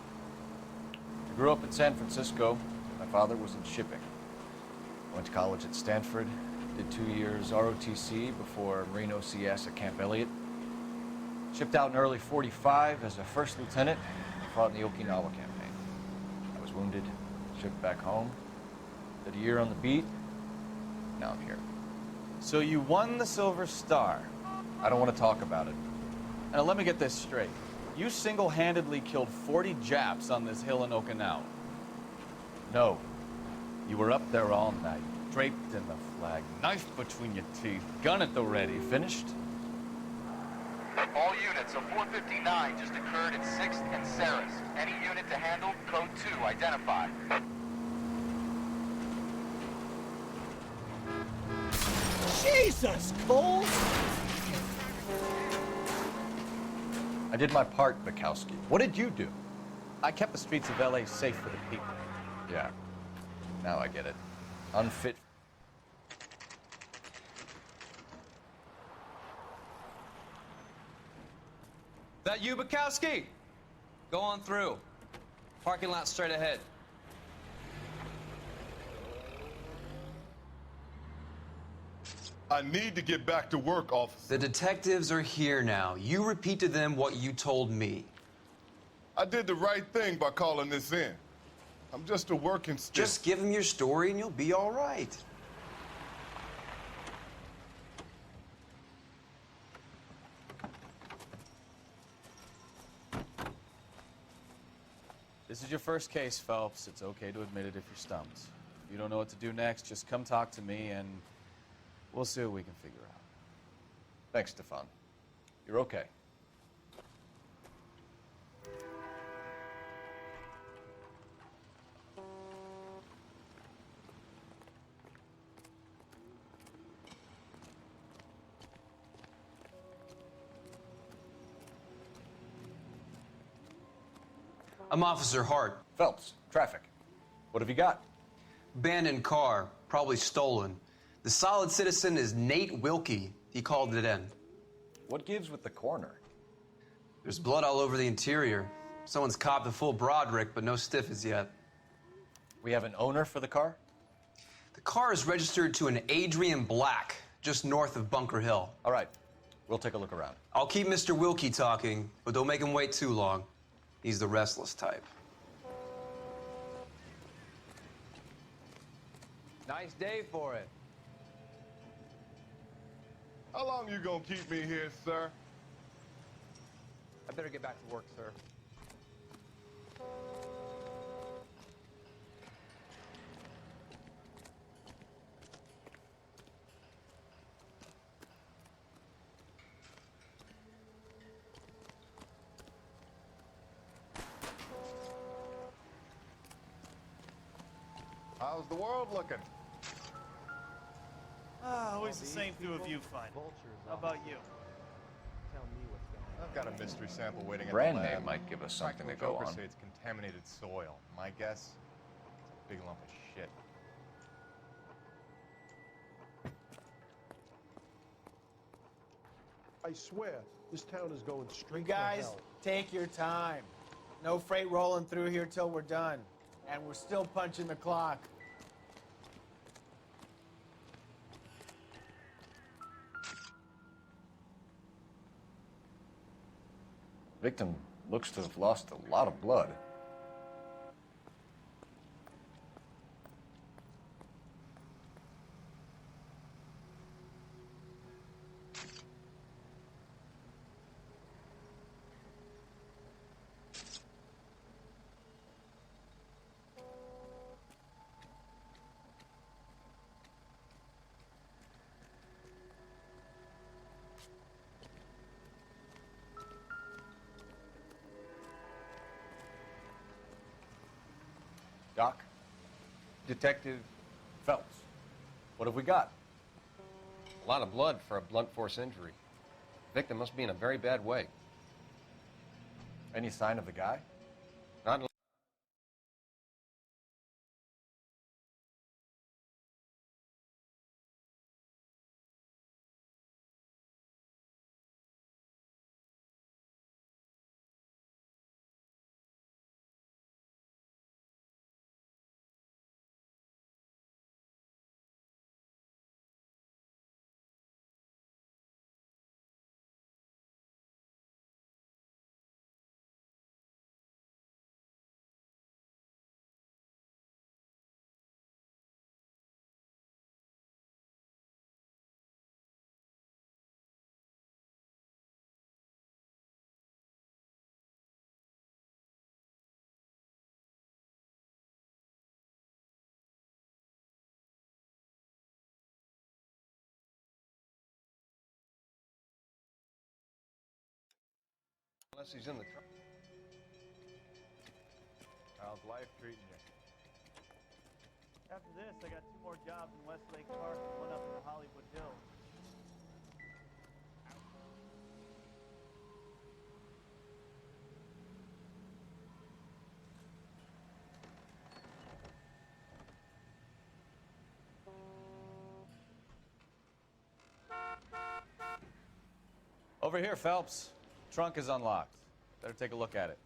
I grew up in San Francisco. My father was in shipping. I went to college at Stanford. Did 2 years ROTC before Marine OCS at Camp Elliott. Shipped out in early '45 as a first lieutenant. Fought in the Okinawa campaign. I was wounded. Shipped back home. Did a year on the beat. Now I'm here. So you won the Silver Star. I don't want to talk about it. Now let me get this straight. You single-handedly killed 40 Japs on this hill in Okinawa. No. You were up there all night, draped in the flag, knife between your teeth, gun at the ready. Finished? All units of 459 just occurred at 6th and Saris. Any unit to handle, code 2 identified. Jesus, Cole! I did my part, Bukowski. What did you do? I kept the streets of L.A. safe for the people. Yeah. Now I get it. Unfit. That you, Bukowski? Go on through. Parking lot straight ahead. I need to get back to work, officer. The detectives are here now. You repeat to them what you told me. I did the right thing by calling this in. I'm just a working stiff. Just give them your story and you'll be all right. This is your first case, Phelps. It's okay to admit it if you're stumped. If you don't know what to do next, just come talk to me and we'll see what we can figure out. Thanks, Stefan. You're okay. I'm Officer Hart. Phelps, traffic. What have you got? Abandoned car, probably stolen. The solid citizen is Nate Wilkie. He called it in. What gives with the coroner? There's blood all over the interior. Someone's copped a full Broderick, but no stiff as yet. We have an owner for the car? The car is registered to an Adrian Black, just north of Bunker Hill. All right, we'll take a look around. I'll keep Mr. Wilkie talking, but don't make him wait too long. He's the restless type. Nice day for it. How long you gonna keep me here, sir? I better get back to work, sir. How's the world looking? Always the same through a viewfinder. How about you? Tell me what's going on. I've got a mystery sample waiting at Brand the lab. name might give us something to Practical go Jokers on. say it's contaminated soil. My guess, it's a big lump of shit. I swear, this town is going straight You guys, to hell. take your time. No freight rolling through here till we're done. And we're still punching the clock. Victim looks to have lost a lot of blood. Doc? Detective Phelps. What have we got? A lot of blood for a blunt force injury. Victim must be in a very bad way. Any sign of the guy? Not unless he's in the truck. How's life treating you? After this, I got 2 more jobs in Westlake Park and 1 up in the Hollywood Hills. Over here, Phelps. Trunk is unlocked. Better take a look at it.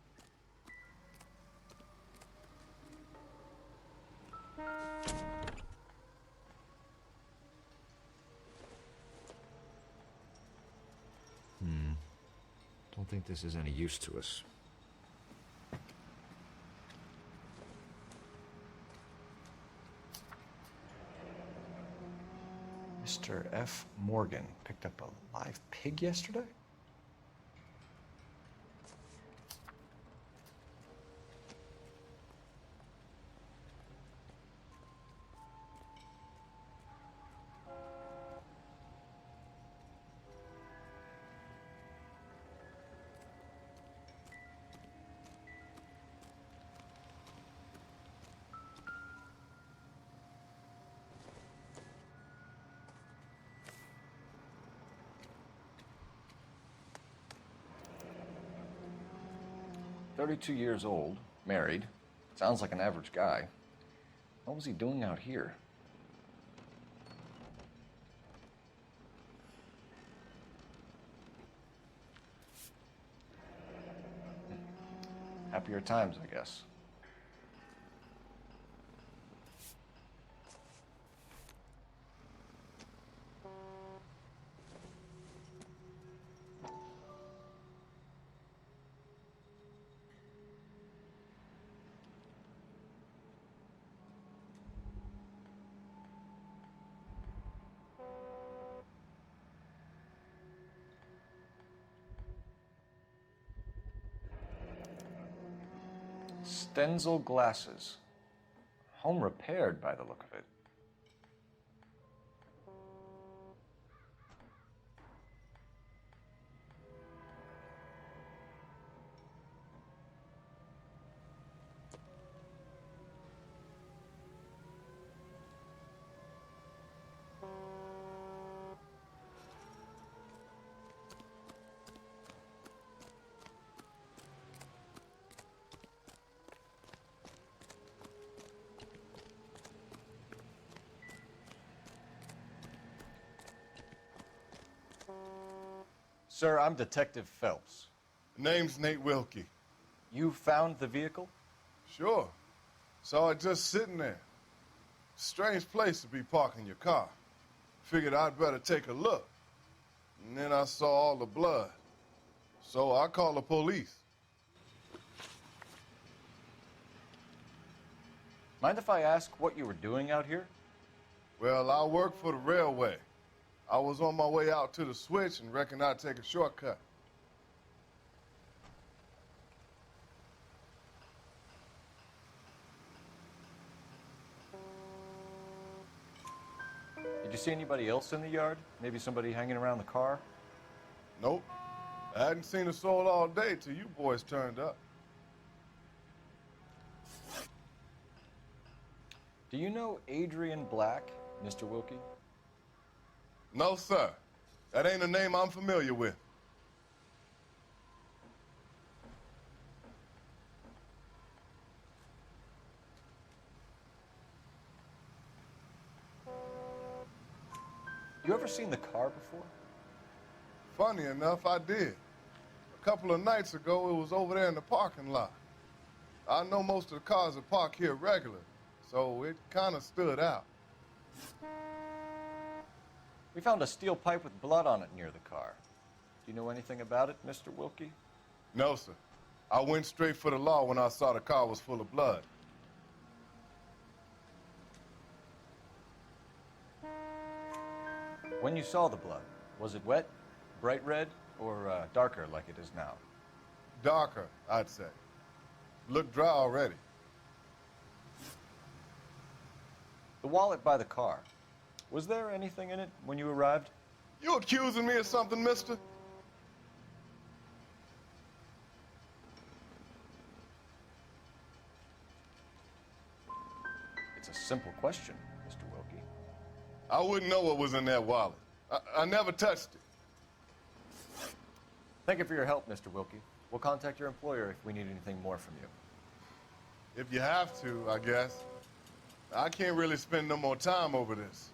Don't think this is any use to us. Mr. F. Morgan picked up a live pig yesterday? "32 years old, married. Sounds like an average guy. What was he doing out here?" Happier times, I guess. Stenzel glasses. Home repaired by the look of it. Sir, I'm Detective Phelps. Name's Nate Wilkie. You found the vehicle? Sure. Saw it just sitting there. Strange place to be parking your car. Figured I'd better take a look. And then I saw all the blood. So I called the police. Mind if I ask what you were doing out here? Well, I work for the railway. I was on my way out to the switch and reckoned I'd take a shortcut. Did you see anybody else in the yard? Maybe somebody hanging around the car? Nope. I hadn't seen a soul all day till you boys turned up. Do you know Adrian Black, Mr. Wilkie? No, sir. That ain't a name I'm familiar with. You ever seen the car before? Funny enough, I did. A couple of nights ago, it was over there in the parking lot. I know most of the cars are parked here regular, so it kind of stood out. We found a steel pipe with blood on it near the car. Do you know anything about it, Mr. Wilkie? No, sir. I went straight for the law when I saw the car was full of blood. When you saw the blood, was it wet, bright red, or darker like it is now? Darker, I'd say. Looked dry already. The wallet by the car. Was there anything in it when you arrived? You accusing me of something, mister? It's a simple question, Mr. Wilkie. I wouldn't know what was in that wallet. I never touched it. Thank you for your help, Mr. Wilkie. We'll contact your employer if we need anything more from you. If you have to, I guess. I can't really spend no more time over this.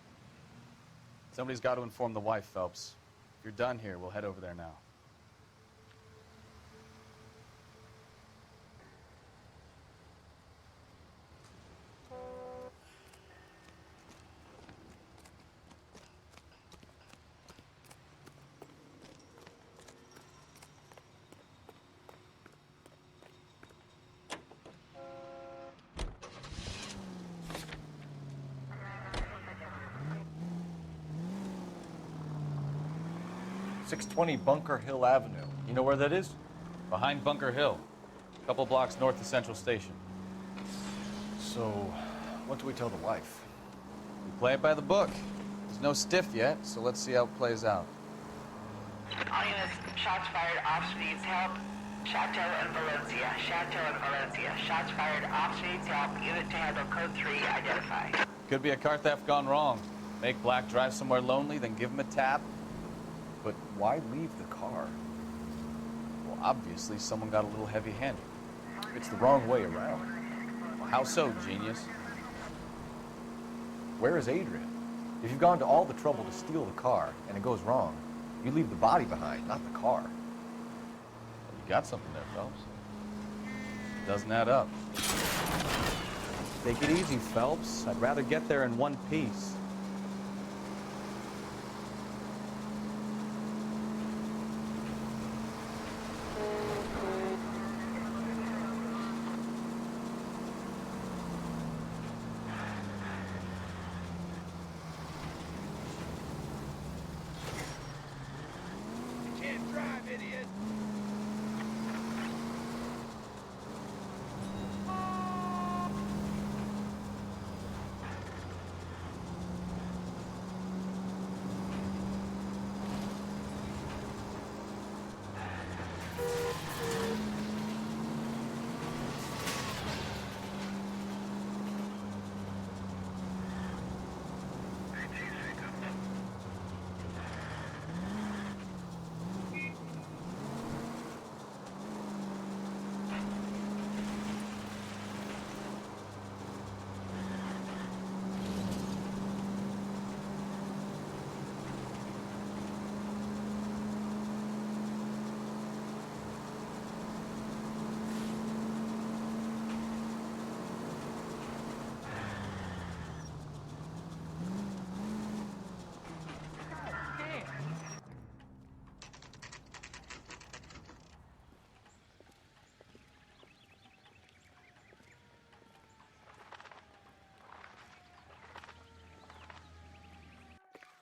Somebody's got to inform the wife, Phelps. If you're done here, we'll head over there now. .620 Bunker Hill Avenue. You know where that is? Behind Bunker Hill, a couple blocks north of Central Station. So, what do we tell the wife? We play it by the book. There's no stiff yet, so let's see how it plays out. All units, shots fired, ops needs help. Chateau and Valencia, Chateau and Valencia. Shots fired, ops needs help. Unit to handle code 3 identified. Could be a car theft gone wrong. Make Black drive somewhere lonely, then give him a tap. But why leave the car? Well, obviously someone got a little heavy-handed. It's the wrong way around. Well, how so, genius? Where is Adrian? If you've gone to all the trouble to steal the car and it goes wrong, you leave the body behind, not the car. Well, you got something there, Phelps. It doesn't add up. Take it easy, Phelps. I'd rather get there in one piece.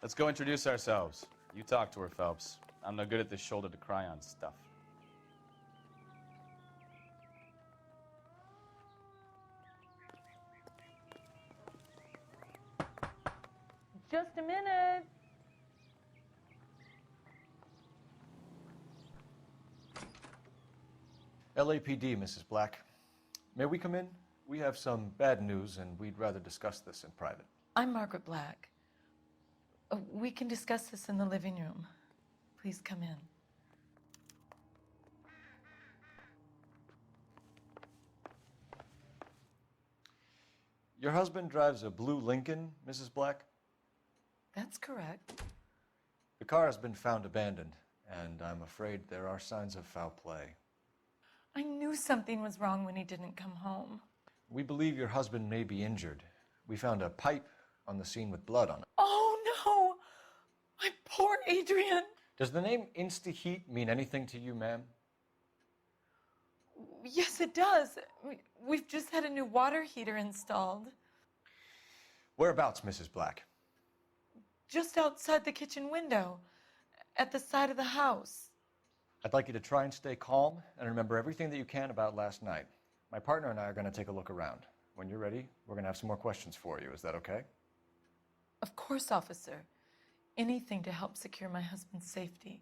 Let's go introduce ourselves. You talk to her, Phelps. I'm no good at this shoulder to cry on stuff. Just a minute. LAPD, Mrs. Black. May we come in? We have some bad news, and we'd rather discuss this in private. I'm Margaret Black. We can discuss this in the living room. Please come in. Your husband drives a blue Lincoln, Mrs. Black? That's correct. The car has been found abandoned, and I'm afraid there are signs of foul play. I knew something was wrong when he didn't come home. We believe your husband may be injured. We found a pipe on the scene with blood on it. Oh, no! My poor Adrian! Does the name shyt mean anything to you, ma'am? Yes, it does. We've just had a new water heater installed. Whereabouts, Mrs. Black? Just outside the kitchen window, at the side of the house. I'd like you to try and stay calm and remember everything that you can about last night. My partner and I are going to take a look around. When you're ready, we're going to have some more questions for you. Is that okay? Of course, officer. Anything to help secure my husband's safety.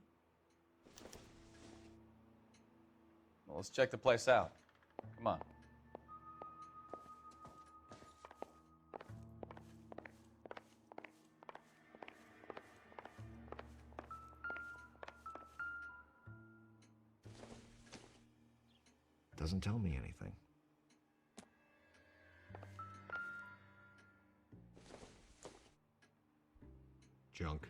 Well, let's check the place out. Come on. Doesn't tell me anything. Junk.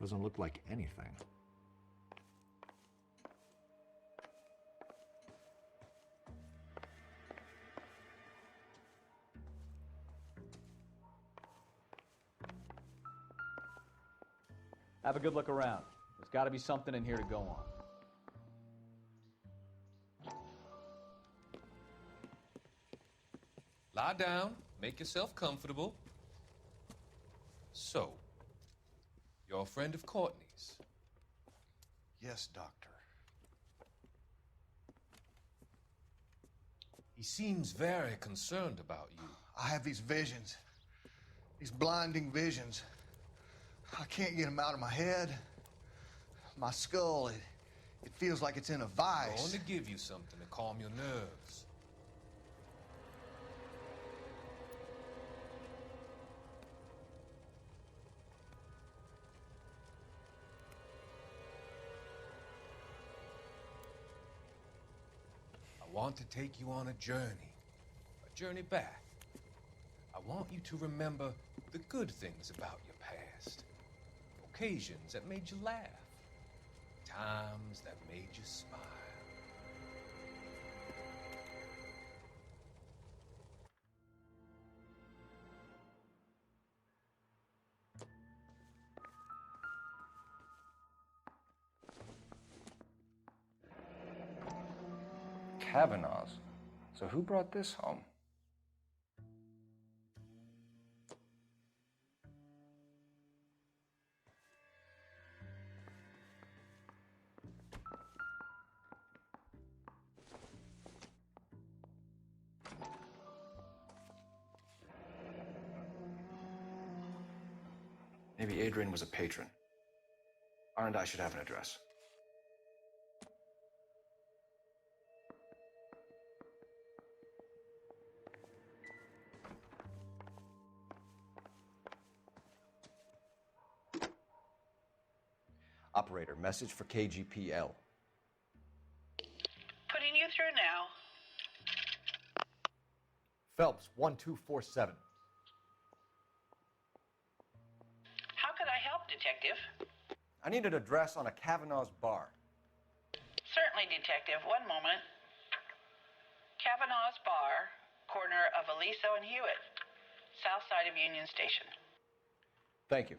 Doesn't look like anything. Have a good look around. There's got to be something in here to go on. Lie down, make yourself comfortable. So, you're a friend of Courtney's? Yes, Doctor. He seems very concerned about you. I have these visions. These blinding visions. I can't get them out of my head. My skull, it feels like it's in a vice. I want to give you something to calm your nerves. I want to take you on a journey back. I want you to remember the good things about your past. Occasions that made you laugh. Times that made you smile. Kavanaugh's. So who brought this home? Maybe Adrian was a patron. R&I should have an address. Operator, message for KGPL. Putting you through now. Phelps, 1247. How could I help, Detective? I need an address on a Kavanaugh's bar. Certainly, Detective. One moment. Kavanaugh's Bar, corner of Aliso and Hewitt. south side of Union Station. Thank you.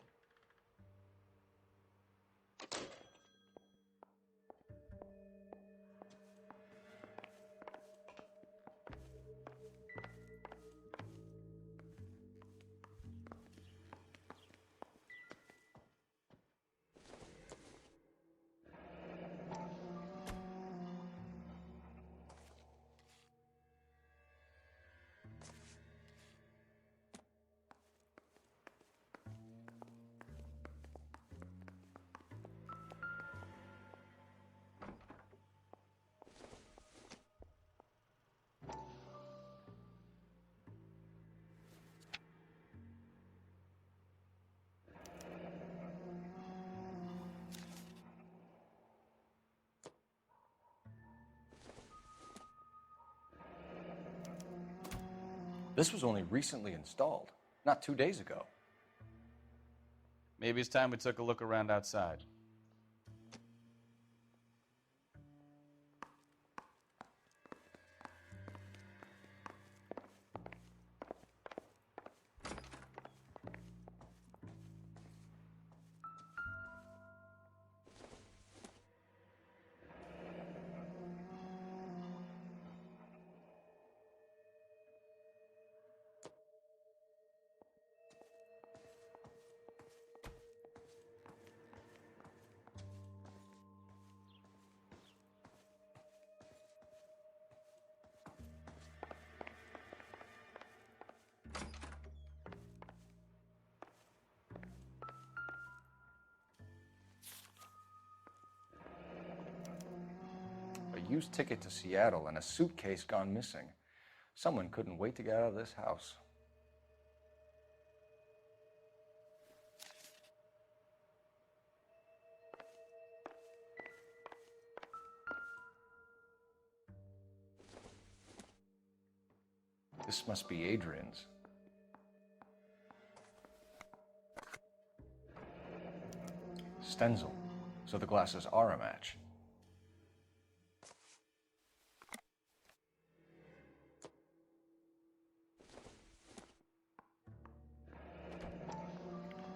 This was only recently installed, not 2 days ago. Maybe it's time we took a look around outside. A used ticket to Seattle and a suitcase gone missing. Someone couldn't wait to get out of this house. This must be Adrian's. Stenzel. So the glasses are a match.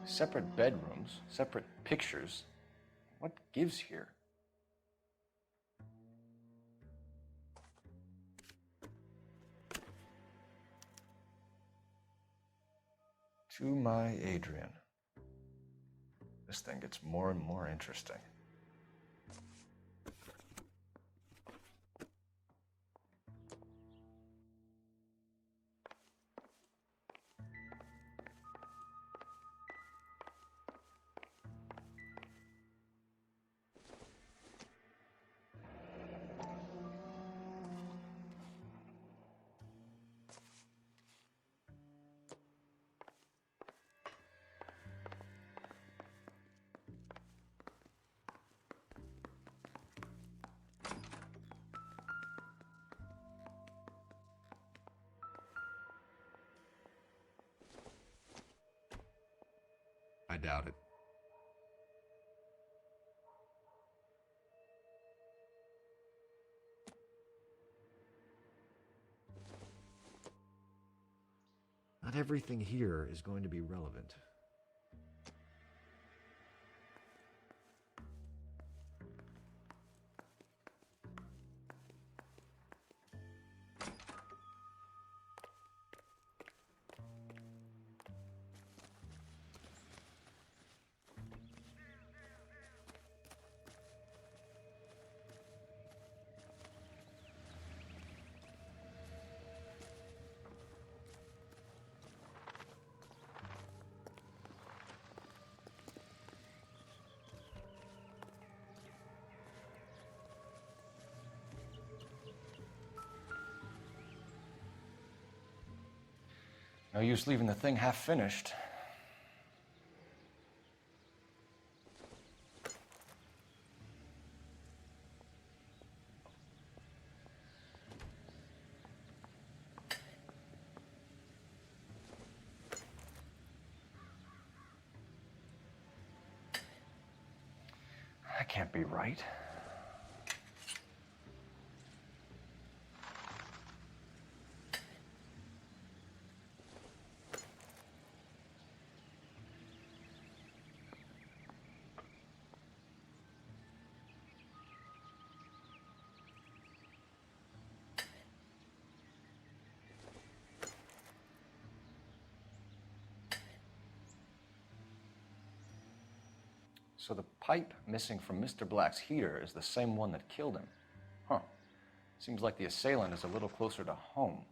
Separate bedrooms, separate pictures. What gives here? To my Adrian. This thing gets more and more interesting. I doubt it. Not everything here is going to be relevant. No use leaving the thing half finished. That can't be right. So the pipe missing from Mr. Black's heater is the same one that killed him. Huh. Seems like the assailant is a little closer to home.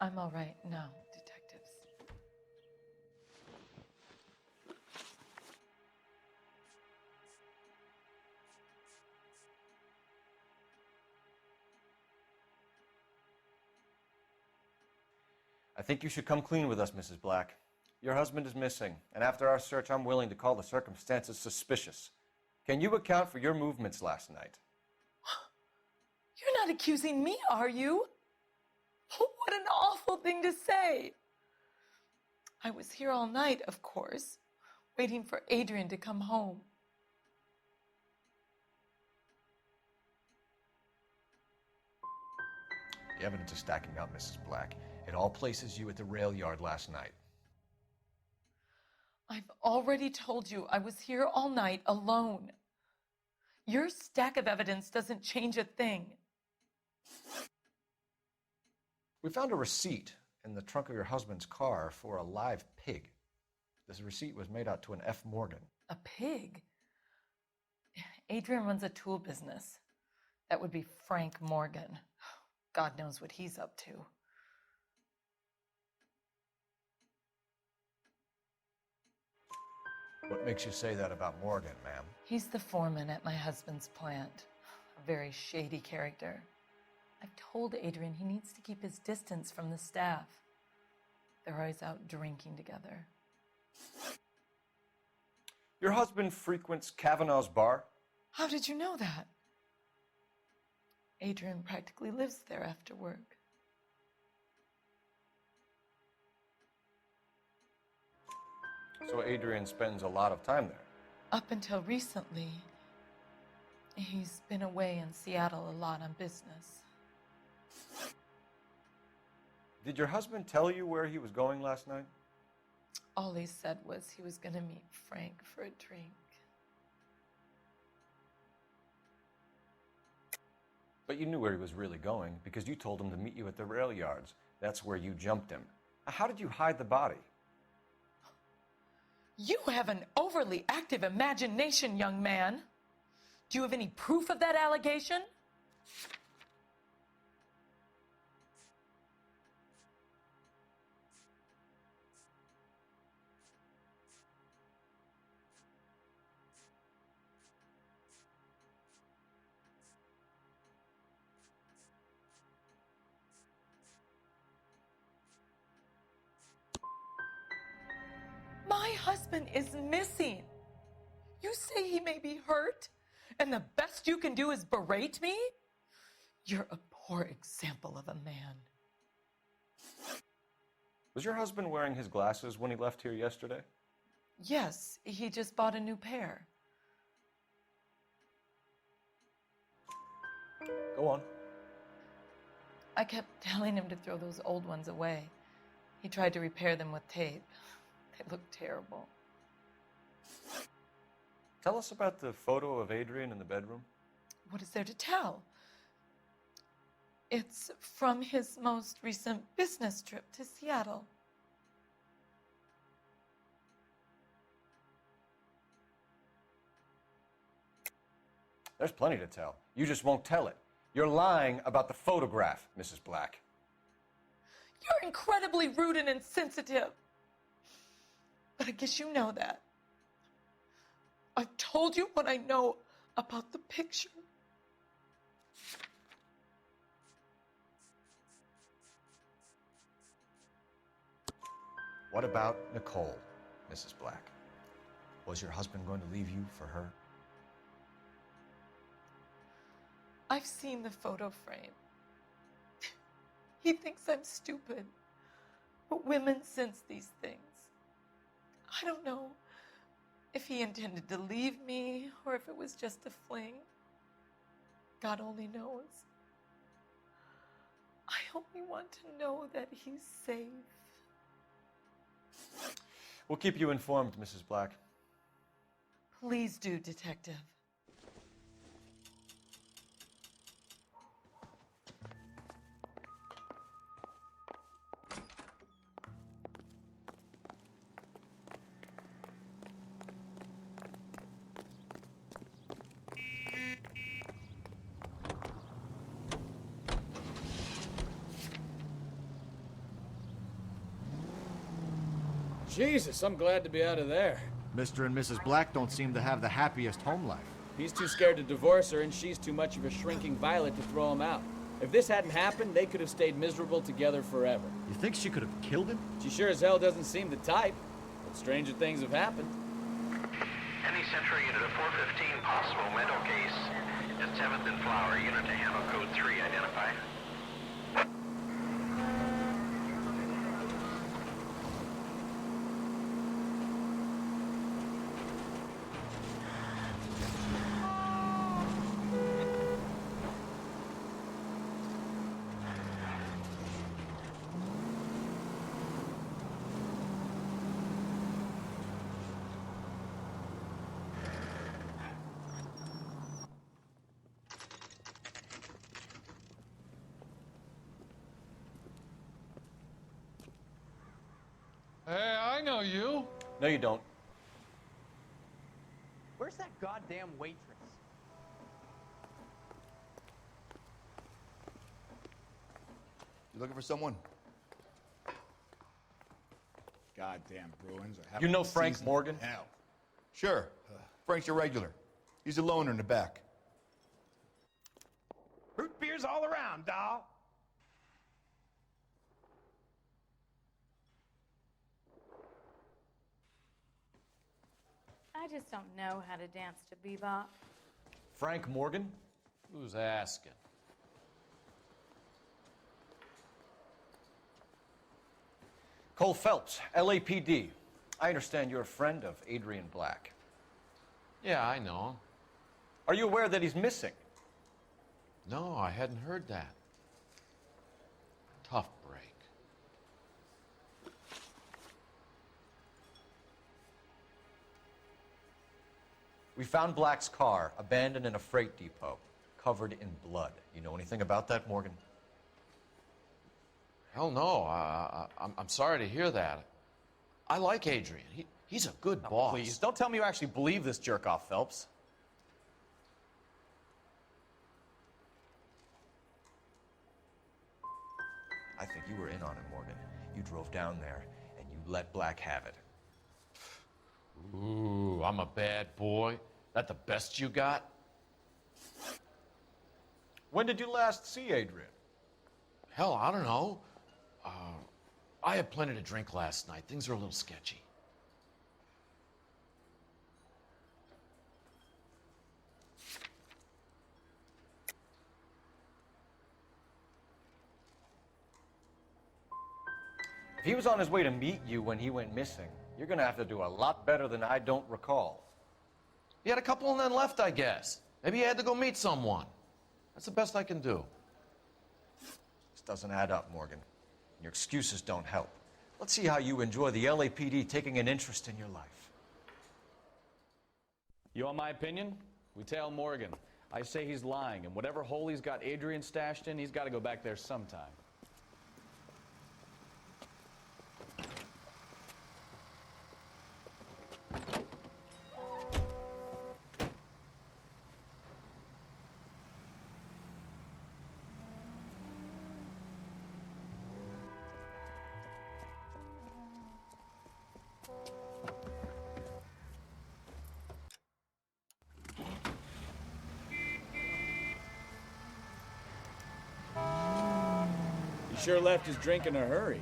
I'm all right now, detectives. I think you should come clean with us, Mrs. Black. Your husband is missing, and after our search, I'm willing to call the circumstances suspicious. Can you account for your movements last night? You're not accusing me, are you? What an awful thing to say. I was here all night, of course, waiting for Adrian to come home. The evidence is stacking up, Mrs. Black. It all places you at the rail yard last night. I've already told you I was here all night alone. Your stack of evidence doesn't change a thing. We found a receipt in the trunk of your husband's car for a live pig. This receipt was made out to an F. Morgan. A pig? Adrian runs a tool business. That would be Frank Morgan. God knows what he's up to. What makes you say that about Morgan, ma'am? He's the foreman at my husband's plant. A very shady character. I've told Adrian he needs to keep his distance from the staff. They're always out drinking together. Your husband frequents Kavanaugh's bar? How did you know that? Adrian practically lives there after work. So Adrian spends a lot of time there? Up until recently, he's been away in Seattle a lot on business. Did your husband tell you where he was going last night? All he said was he was going to meet Frank for a drink. But you knew where he was really going because you told him to meet you at the rail yards. That's where you jumped him. How did you hide the body? You have an overly active imagination, young man. Do you have any proof of that allegation? My husband is missing. You say he may be hurt, and the best you can do is berate me? You're a poor example of a man. Was your husband wearing his glasses when he left here yesterday? Yes, he just bought a new pair. Go on. I kept telling him to throw those old ones away. He tried to repair them with tape. They look terrible. Tell us about the photo of Adrian in the bedroom. What is there to tell? It's from his most recent business trip to Seattle. There's plenty to tell. You just won't tell it. You're lying about the photograph, Mrs. Black. You're incredibly rude and insensitive. But I guess you know that. I've told you what I know about the picture. What about Nicole, Mrs. Black? Was your husband going to leave you for her? I've seen the photo frame. He thinks I'm stupid. But women sense these things. I don't know if he intended to leave me or if it was just a fling. God only knows. I only want to know that he's safe. We'll keep you informed, Mrs. Black. Please do, Detective. Jesus, I'm glad to be out of there. Mr. and Mrs. Black don't seem to have the happiest home life. He's too scared to divorce her, and she's too much of a shrinking violet to throw him out. If this hadn't happened, they could have stayed miserable together forever. You think she could have killed him? She sure as hell doesn't seem the type, but stranger things have happened. Any Central unit of 415 possible mental case at 7th and Flower. Unit to handle code 3 identified. Hey, I know you. No, you don't. Where's that goddamn waitress? You looking for someone? Goddamn Bruins. You know Frank Morgan? Hell. Sure. Frank's your regular. He's a loner in the back. Root beers all around, doll. I just don't know how to dance to bebop. Frank Morgan? Who's asking? Cole Phelps, LAPD. I understand you're a friend of Adrian Black. Yeah, I know him. Are you aware that he's missing? No, I hadn't heard that. Tough break. We found Black's car abandoned in a freight depot, covered in blood. You know anything about that, Morgan? Hell no. I'm sorry to hear that. I like Adrian. He's a good boss. Please, don't tell me you actually believe this jerk-off, Phelps. I think you were in on it, Morgan. You drove down there, and you let Black have it. Ooh, I'm a bad boy. That the best you got? When did you last see Adrian? Hell, I don't know. I had plenty to drink last night. Things are a little sketchy. If he was on his way to meet you when he went missing, you're gonna have to do a lot better than I don't recall. He had a couple and then left, I guess. Maybe he had to go meet someone. That's the best I can do. This doesn't add up, Morgan. Your excuses don't help. Let's see how you enjoy the LAPD taking an interest in your life. You want my opinion? We tail Morgan. I say he's lying, and whatever hole he's got Adrian stashed in, he's got to go back there sometime. He sure left his drink in a hurry.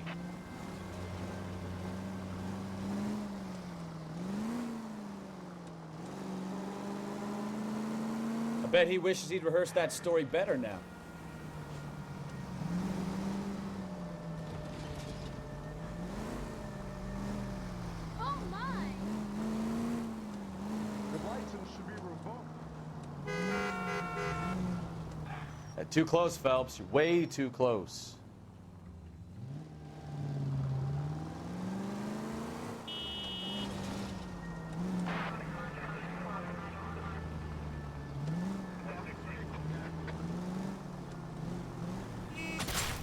Bet he wishes he'd rehearsed that story better now. Oh my! The license should be revoked. Too close, Phelps. You're way too close.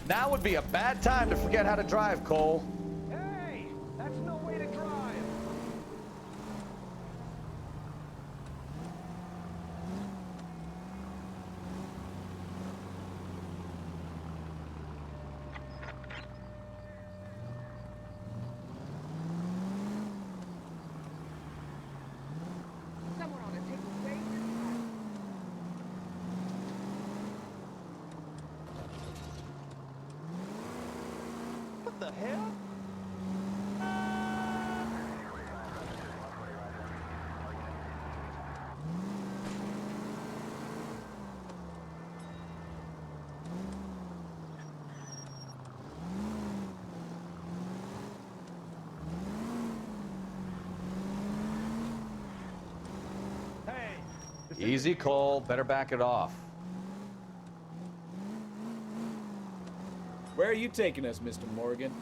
Now would be a bad time to forget how to drive, Cole. Hey, that's no way to drive. Someone ought to take away this car. What the hell? Hey. Easy, Cole. Better back it off. Where are you taking us, Mr. Morgan?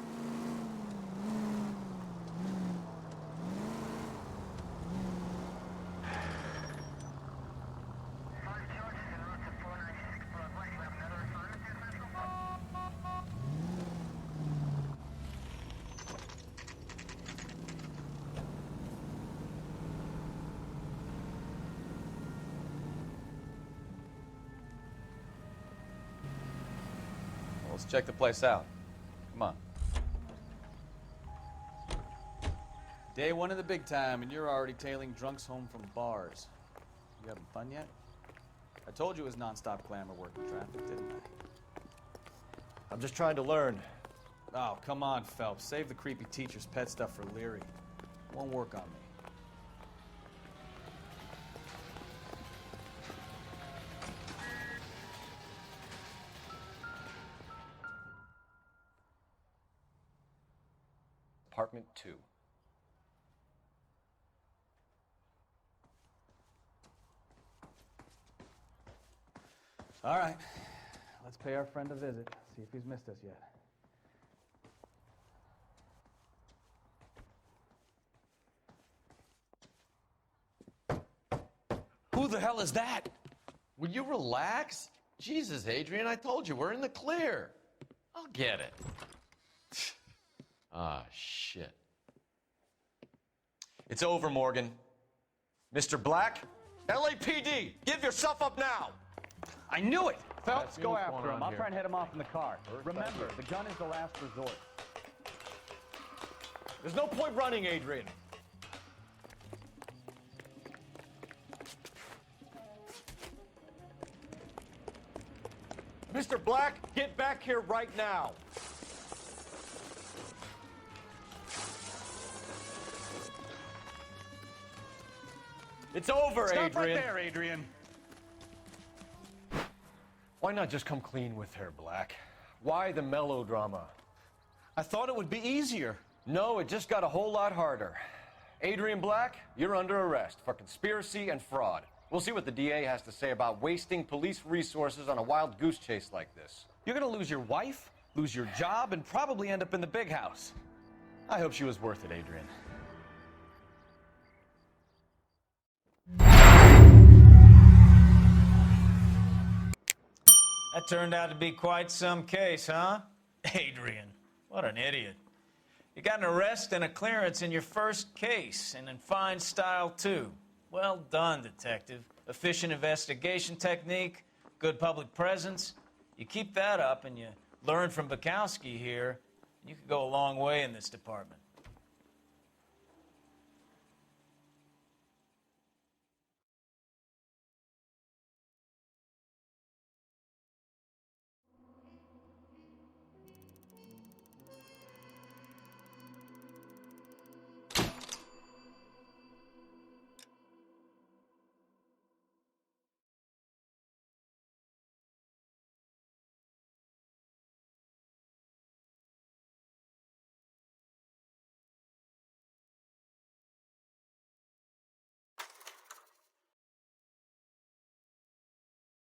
Let's check the place out. Come on. Day one of the big time, and you're already tailing drunks home from bars. You having fun yet? I told you it was nonstop glamour working traffic, didn't I? I'm just trying to learn. Oh, come on, Phelps. Save the creepy teacher's pet stuff for Leary. Won't work on me. Apartment 2. All right. Let's pay our friend a visit. See if he's missed us yet. Who the hell is that? Will you relax? Jesus, Adrian, I told you, we're in the clear. I'll get it. Ah, shit. It's over, Morgan. Mr. Black, LAPD, give yourself up now. I knew it! Phelps, see go what's after going him. on I'll here. try and head him off in the car. Remember, the gun is the last resort. There's no point running, Adrian. Mr. Black, get back here right now. It's over, Stop Adrian. right there, Adrian. Why not just come clean with her, Black? Why the melodrama? I thought it would be easier. No, it just got a whole lot harder. Adrian Black, you're under arrest for conspiracy and fraud. We'll see what the DA has to say about wasting police resources on a wild goose chase like this. You're gonna lose your wife, lose your job, and probably end up in the big house. I hope she was worth it, Adrian. That turned out to be quite some case, huh? Adrian, what an idiot. You got an arrest and a clearance in your first case, and in fine style, too. Well done, detective. Efficient investigation technique, good public presence. You keep that up and you learn from Bukowski here, you could go a long way in this department.